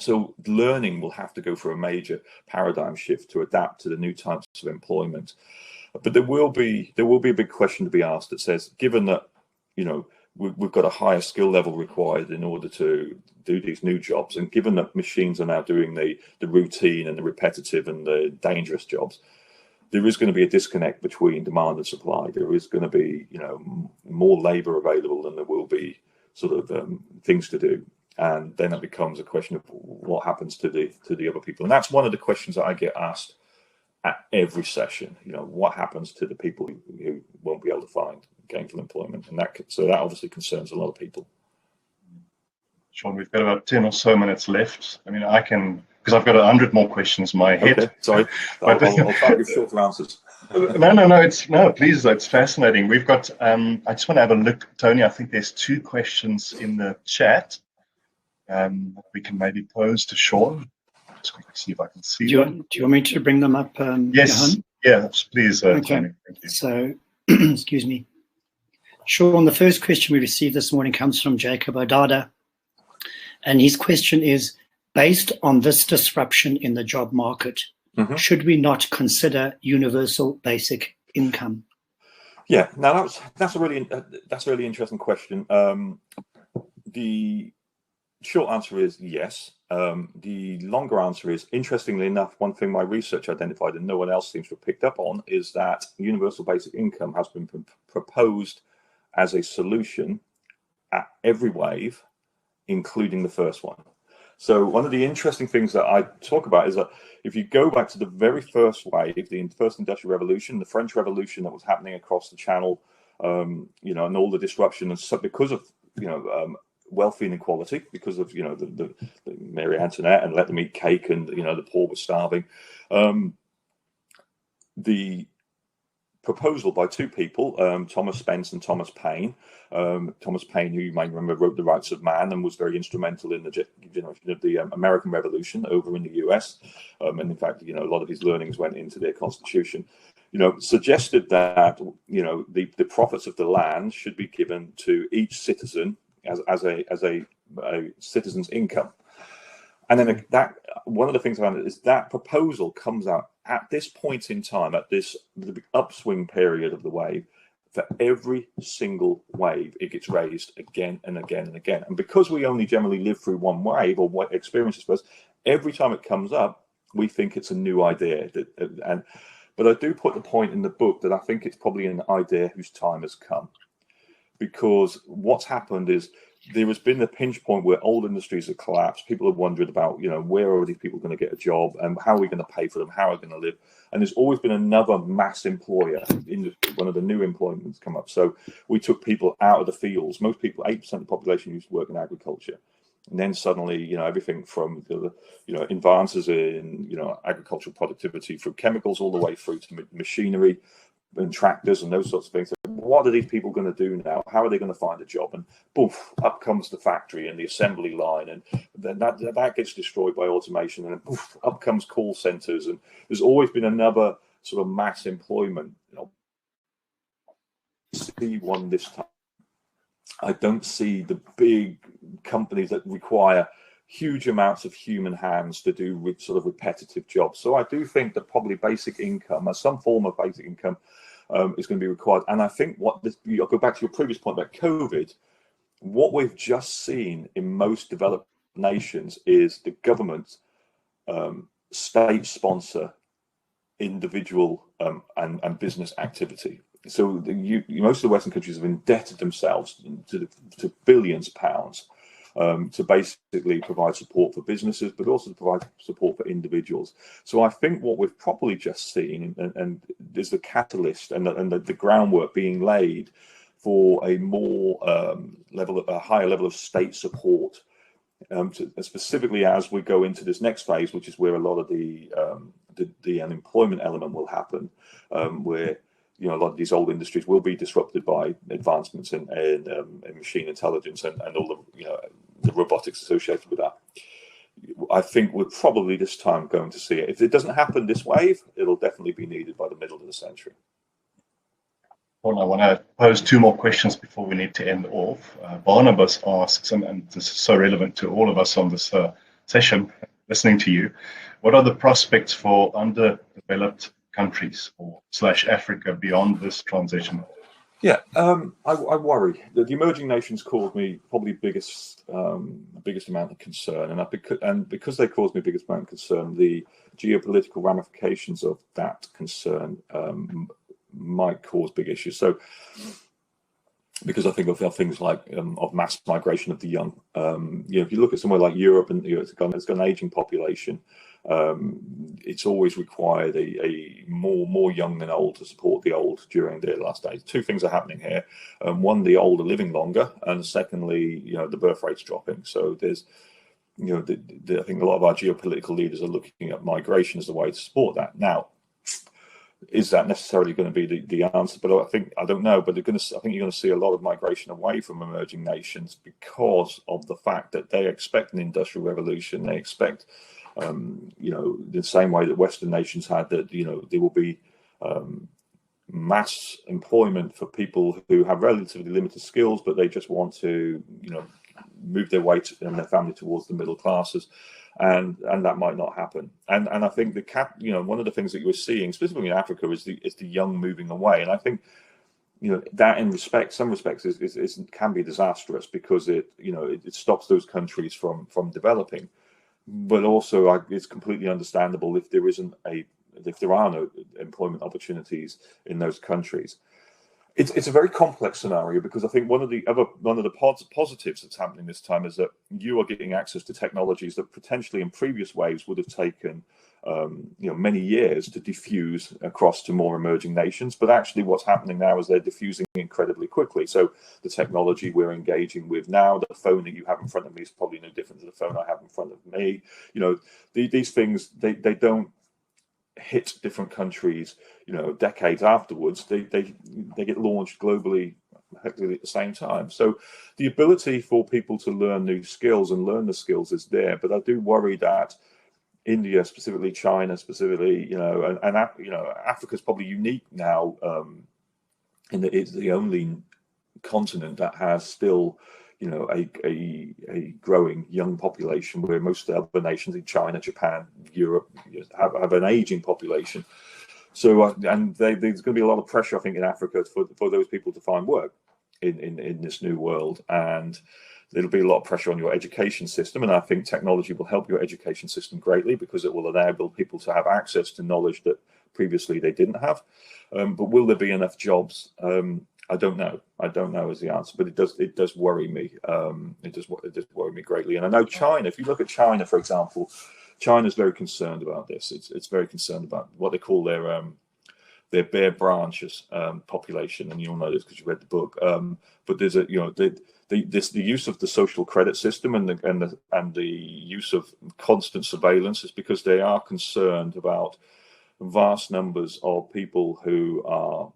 Speaker 2: So learning will have to go through a major paradigm shift to adapt to the new types of employment. But there will be a big question to be asked that says, given that we've got a higher skill level required in order to do these new jobs, and given that machines are now doing the routine and the repetitive and the dangerous jobs, there is going to be a disconnect between demand and supply. There is going to be more labor available than there will be sort of things to do. And then it becomes a question of what happens to the other people. And that's one of the questions that I get asked at every session. What happens to the people who won't be able to find gainful employment? And that obviously concerns a lot of people.
Speaker 3: Sean, we've got about 10 or so minutes left. I mean, because I've got 100 more questions in my head.
Speaker 2: Okay, sorry. I'll try to give shorter answers.
Speaker 3: No, please, it's fascinating. We've got, I just want to have a look, Tony. I think there's 2 questions in the chat. We can maybe pose to Sean. Just quickly see if I can see them.
Speaker 1: Do you want me to bring them up,
Speaker 3: yes,
Speaker 1: Johan?
Speaker 3: Yes, please,
Speaker 1: okay.
Speaker 3: Tony. Thank you.
Speaker 1: So, excuse me. Sean, the first question we received this morning comes from Jacob Odada. And his question is, based on this disruption in the job market, should we not consider universal basic income?
Speaker 2: Yeah, now that's a really interesting question. The short answer is yes. The longer answer is, interestingly enough, one thing my research identified and no one else seems to have picked up on is that universal basic income has been proposed as a solution at every wave, including the first one. So one of the interesting things that I talk about is that if you go back to the very first wave, the first industrial revolution, the French Revolution that was happening across the Channel, and all the disruption, and so because of wealth inequality because of the Mary Antoinette and let them eat cake, and the poor were starving. The proposal by two people, Thomas Spence and Thomas Paine. Thomas Paine, who you might remember, wrote The Rights of Man and was very instrumental in the generation of the American Revolution over in the US. And in fact, a lot of his learnings went into their constitution. Suggested that the profits of the land should be given to each citizen as a citizen's income. And then that one of the things I found is that proposal comes out at this point in time, at the upswing period of the wave. For every single wave, it gets raised again and again and again. And because we only generally live through one wave or what experiences first, every time it comes up, we think it's a new idea. But I do put the point in the book that I think it's probably an idea whose time has come. Because what's happened is there has been a pinch point where old industries have collapsed. People have wondered about, where are these people going to get a job and how are we going to pay for them? How are we going to live? And there's always been another mass employer industry, one of the new employments come up. So we took people out of the fields. Most people, 8% of the population used to work in agriculture. And then suddenly, everything from advances in, agricultural productivity through chemicals all the way through to machinery and tractors and those sorts of things. So what are these people going to do now? How are they going to find a job? And poof, up comes the factory and the assembly line, and then that gets destroyed by automation, and poof, up comes call centers. And there's always been another sort of mass employment. See one this time. I don't see the big companies that require huge amounts of human hands to do sort of repetitive jobs. So I do think that probably basic income, or some form of basic income, is going to be required. And I think I'll go back to your previous point about COVID. What we've just seen in most developed nations is the government state sponsor individual and business activity. So most of the Western countries have indebted themselves to billions of pounds to basically provide support for businesses, but also to provide support for individuals. So I think what we've probably just seen, and there's the catalyst and the groundwork being laid for a more a higher level of state support, specifically as we go into this next phase, which is where a lot of the unemployment element will happen, where a lot of these old industries will be disrupted by advancements in machine intelligence and all the robotics associated with that. I think we're probably this time going to see it. If it doesn't happen this wave, it'll definitely be needed by the middle of the century.
Speaker 3: Well, I want to pose two more questions before we need to end off. Barnabas asks, and this is so relevant to all of us on this session, listening to you, what are the prospects for underdeveloped countries or / Africa beyond this transition?
Speaker 2: Yeah, I worry that the emerging nations cause me probably biggest amount of concern, and because they cause me biggest amount of concern, the geopolitical ramifications of that concern might cause big issues. So, because I think of things like of mass migration of the young, if you look at somewhere like Europe, and it's got an aging population. It's always required a more young than old to support the old during their last days. Two things are happening here. One, the old are living longer, and secondly, the birth rate's dropping. So there's, I think a lot of our geopolitical leaders are looking at migration as a way to support that. Now, is that necessarily going to be the answer? But I don't know. But I think you're going to see a lot of migration away from emerging nations because of the fact that they expect an industrial revolution. They expect the same way that Western nations had, that there will be mass employment for people who have relatively limited skills, but they just want to move their way and their family towards the middle classes, and that might not happen. And I think one of the things that you're seeing specifically in Africa is the young moving away, and I think that in some respects can be disastrous because it stops those countries from developing. But also, it's completely understandable if there are no employment opportunities in those countries. It's a very complex scenario because I think one of the positives that's happening this time is that you are getting access to technologies that potentially in previous waves would have taken many years to diffuse across to more emerging nations. But actually what's happening now is they're diffusing incredibly quickly. So the technology we're engaging with now, the phone that you have in front of me is probably no different to the phone I have in front of me. These things, they don't hit different countries, decades afterwards. They get launched globally at the same time. So the ability for people to learn new skills and learn the skills is there. But I do worry that India, specifically China, specifically, and Africa's probably unique now, in that it's the only continent that has still, a growing young population, where most of the other nations in China, Japan, Europe have an aging population. So, and there's going to be a lot of pressure, I think, in Africa for those people to find work in this new world, and there'll be a lot of pressure on your education system. And I think technology will help your education system greatly, because it will enable people to have access to knowledge that previously they didn't have. But will there be enough jobs? I don't know. I don't know is the answer, but it does worry me. It does worry me greatly. And I know China, if you look at China, for example, China's very concerned about this. It's very concerned about what they call their bare branches population, and you'll know this because you read the book. But there's the use of the social credit system and the use of constant surveillance is because they are concerned about vast numbers of people who are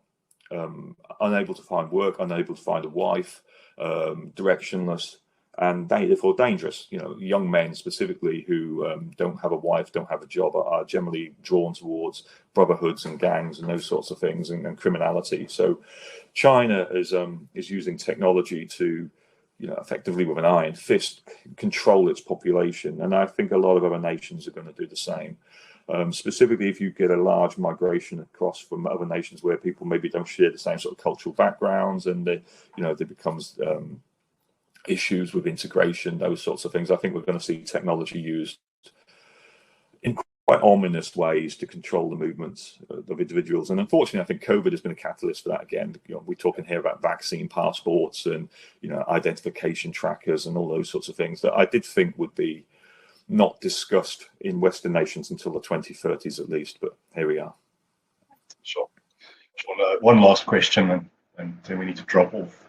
Speaker 2: unable to find work, unable to find a wife, directionless, and therefore dangerous. Young men specifically who don't have a wife, don't have a job, are generally drawn towards brotherhoods and gangs and those sorts of things, and criminality. So China is using technology to, effectively with an iron fist, control its population. And I think a lot of other nations are going to do the same. Specifically, if you get a large migration across from other nations where people maybe don't share the same sort of cultural backgrounds, and there becomes issues with integration, those sorts of things. I think we're going to see technology used in quite ominous ways to control the movements of individuals. And unfortunately, I think COVID has been a catalyst for that again. We're talking here about vaccine passports and identification trackers and all those sorts of things that I did think would be not discussed in Western nations until the 2030s at least, but here we are.
Speaker 3: Sure. One last question, and then we need to drop off.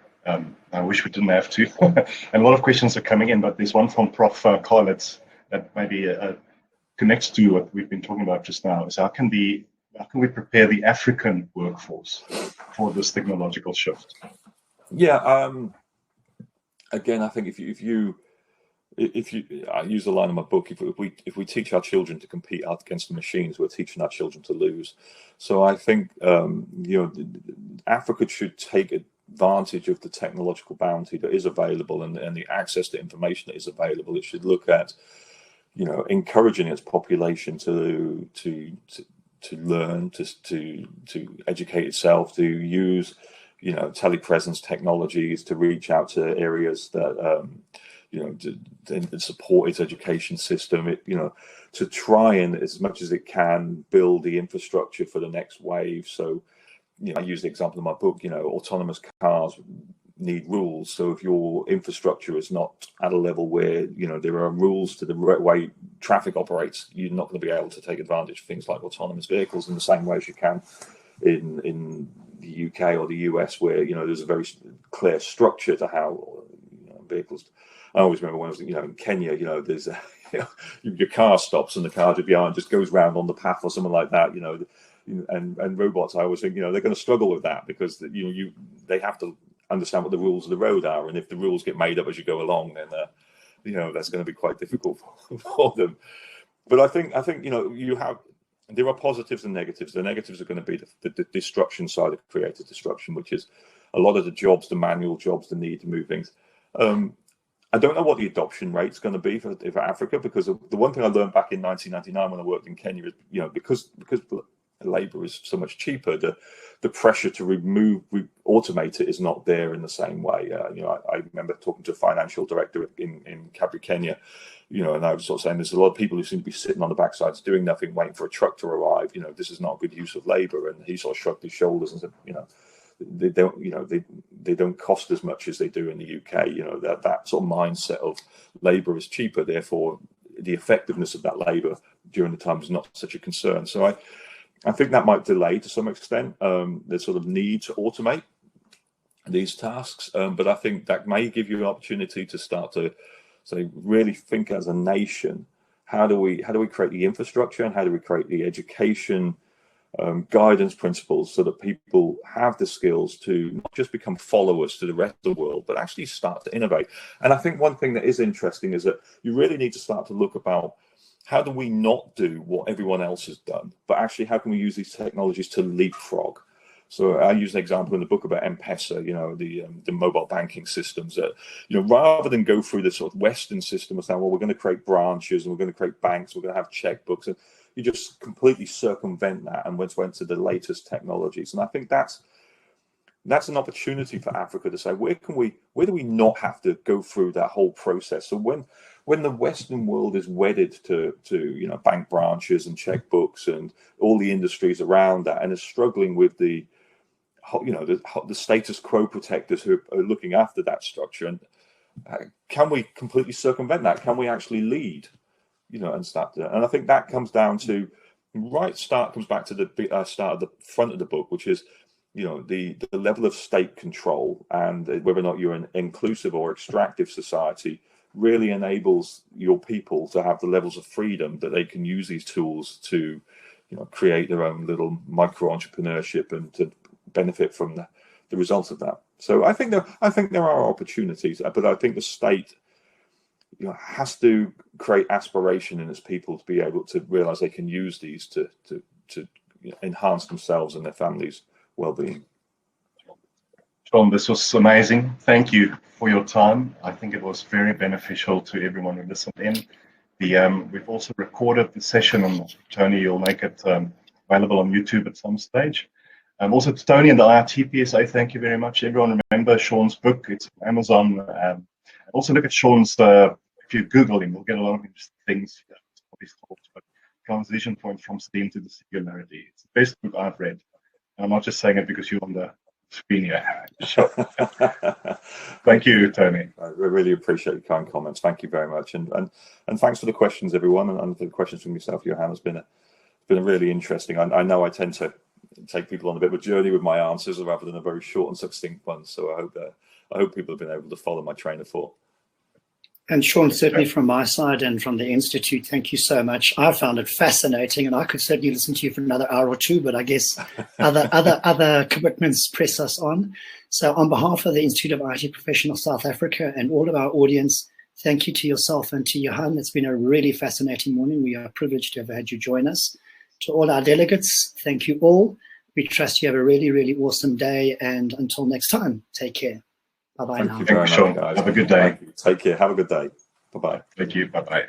Speaker 3: I wish we didn't have to. And a lot of questions are coming in, but there's one from Prof. Carlitz that maybe connects to what we've been talking about just now. Is how can we prepare the African workforce for this technological shift?
Speaker 2: Yeah. Again, I think if you I use the line in my book, if we teach our children to compete against the machines, we're teaching our children to lose. So I think Africa should take advantage of the technological bounty that is available and the access to information that is available. It should look at encouraging its population to learn, to educate itself, to use telepresence technologies to reach out to areas that to support its education system, to try and, as much as it can, build the infrastructure for the next wave. So, I use the example in my book, autonomous cars need rules. So if your infrastructure is not at a level where, there are rules to the way traffic operates, you're not going to be able to take advantage of things like autonomous vehicles in the same way as you can in the UK or the US, where, there's a very clear structure to how vehicles. I always remember when I was, in Kenya, there's your car stops and the car behind just goes round on the path or something like that, and robots. I always think, they're going to struggle with that because they have to understand what the rules of the road are, and if the rules get made up as you go along, then that's going to be quite difficult for them. But I think there are positives and negatives. The negatives are going to be the destruction side of creative destruction, which is a lot of the jobs, the manual jobs, the need to move things. I don't know what the adoption rate is going to be for Africa, because the one thing I learned back in 1999 when I worked in Kenya is, because labor is so much cheaper, the pressure to automate it is not there in the same way. I remember talking to a financial director in Kabri, Kenya, and I was sort of saying there's a lot of people who seem to be sitting on the backsides doing nothing, waiting for a truck to arrive. This is not a good use of labor. And he sort of shrugged his shoulders and said, they don't cost as much as they do in the UK. That sort of mindset of labor is cheaper, therefore the effectiveness of that labor during the time was not such a concern. So I think that might delay to some extent the sort of need to automate these tasks, but I think that may give you an opportunity to start to really think as a nation, how do we create the infrastructure, and how do we create the education guidance principles so that people have the skills to not just become followers to the rest of the world, but actually start to innovate. And I think one thing that is interesting is that you really need to start to look about how do we not do what everyone else has done, but actually how can we use these technologies to leapfrog. So I use an example in the book about M-Pesa, the mobile banking systems that, rather than go through the sort of Western system of saying, well, we're going to create branches and we're going to create banks, we're going to have checkbooks, and you just completely circumvent that and went to the latest technologies. And I think that's an opportunity for Africa to say, where do we not have to go through that whole process? So when the Western world is wedded to bank branches and checkbooks and all the industries around that, and is struggling with the status quo protectors who are looking after that structure, and can we completely circumvent that? Can we actually lead? And start to, and I think that comes down to comes back to the start of the front of the book, which is the level of state control, and whether or not you're an inclusive or extractive society really enables your people to have the levels of freedom that they can use these tools to create their own little micro entrepreneurship and to benefit from the results of that. So I think there are opportunities, but I think the state has to create aspiration in its people to be able to realize they can use these to enhance themselves and their families' well-being.
Speaker 3: Sean, this was amazing. Thank you for your time. I think it was very beneficial to everyone who listened in. We've also recorded the session, and Tony, you'll make it available on YouTube at some stage. Also to Tony and the IITPSA, thank you very much. Everyone remember Sean's book, it's on Amazon. Also look at Sean's, if you Google him, you'll get a lot of interesting things. But Transition Point from STEAM to the Singularity. It's the best book I've read. And I'm not just saying it because you're on the screen here. Sure. Thank you, Tony.
Speaker 2: I really appreciate your kind comments. Thank you very much. And thanks for the questions, everyone, and for the questions from yourself, Johan. It's been a really interesting. I know I tend to take people on a bit of a journey with my answers rather than a very short and succinct one. So I hope people have been able to follow my train of thought.
Speaker 1: And Sean, certainly from my side and from the Institute, thank you so much. I found it fascinating, and I could certainly listen to you for another hour or two, but I guess other commitments press us on. So on behalf of the Institute of IT Professionals South Africa and all of our audience, thank you to yourself and to Johan. It's been a really fascinating morning. We are privileged to have had you join us. To all our delegates, thank you all. We trust you have a really, really awesome day, and until next time, take care. Bye-bye now.
Speaker 2: Thank you very much, guys.
Speaker 3: Have a good day.
Speaker 2: Take care. Have a good day. Bye-bye.
Speaker 3: Thank you. Bye-bye.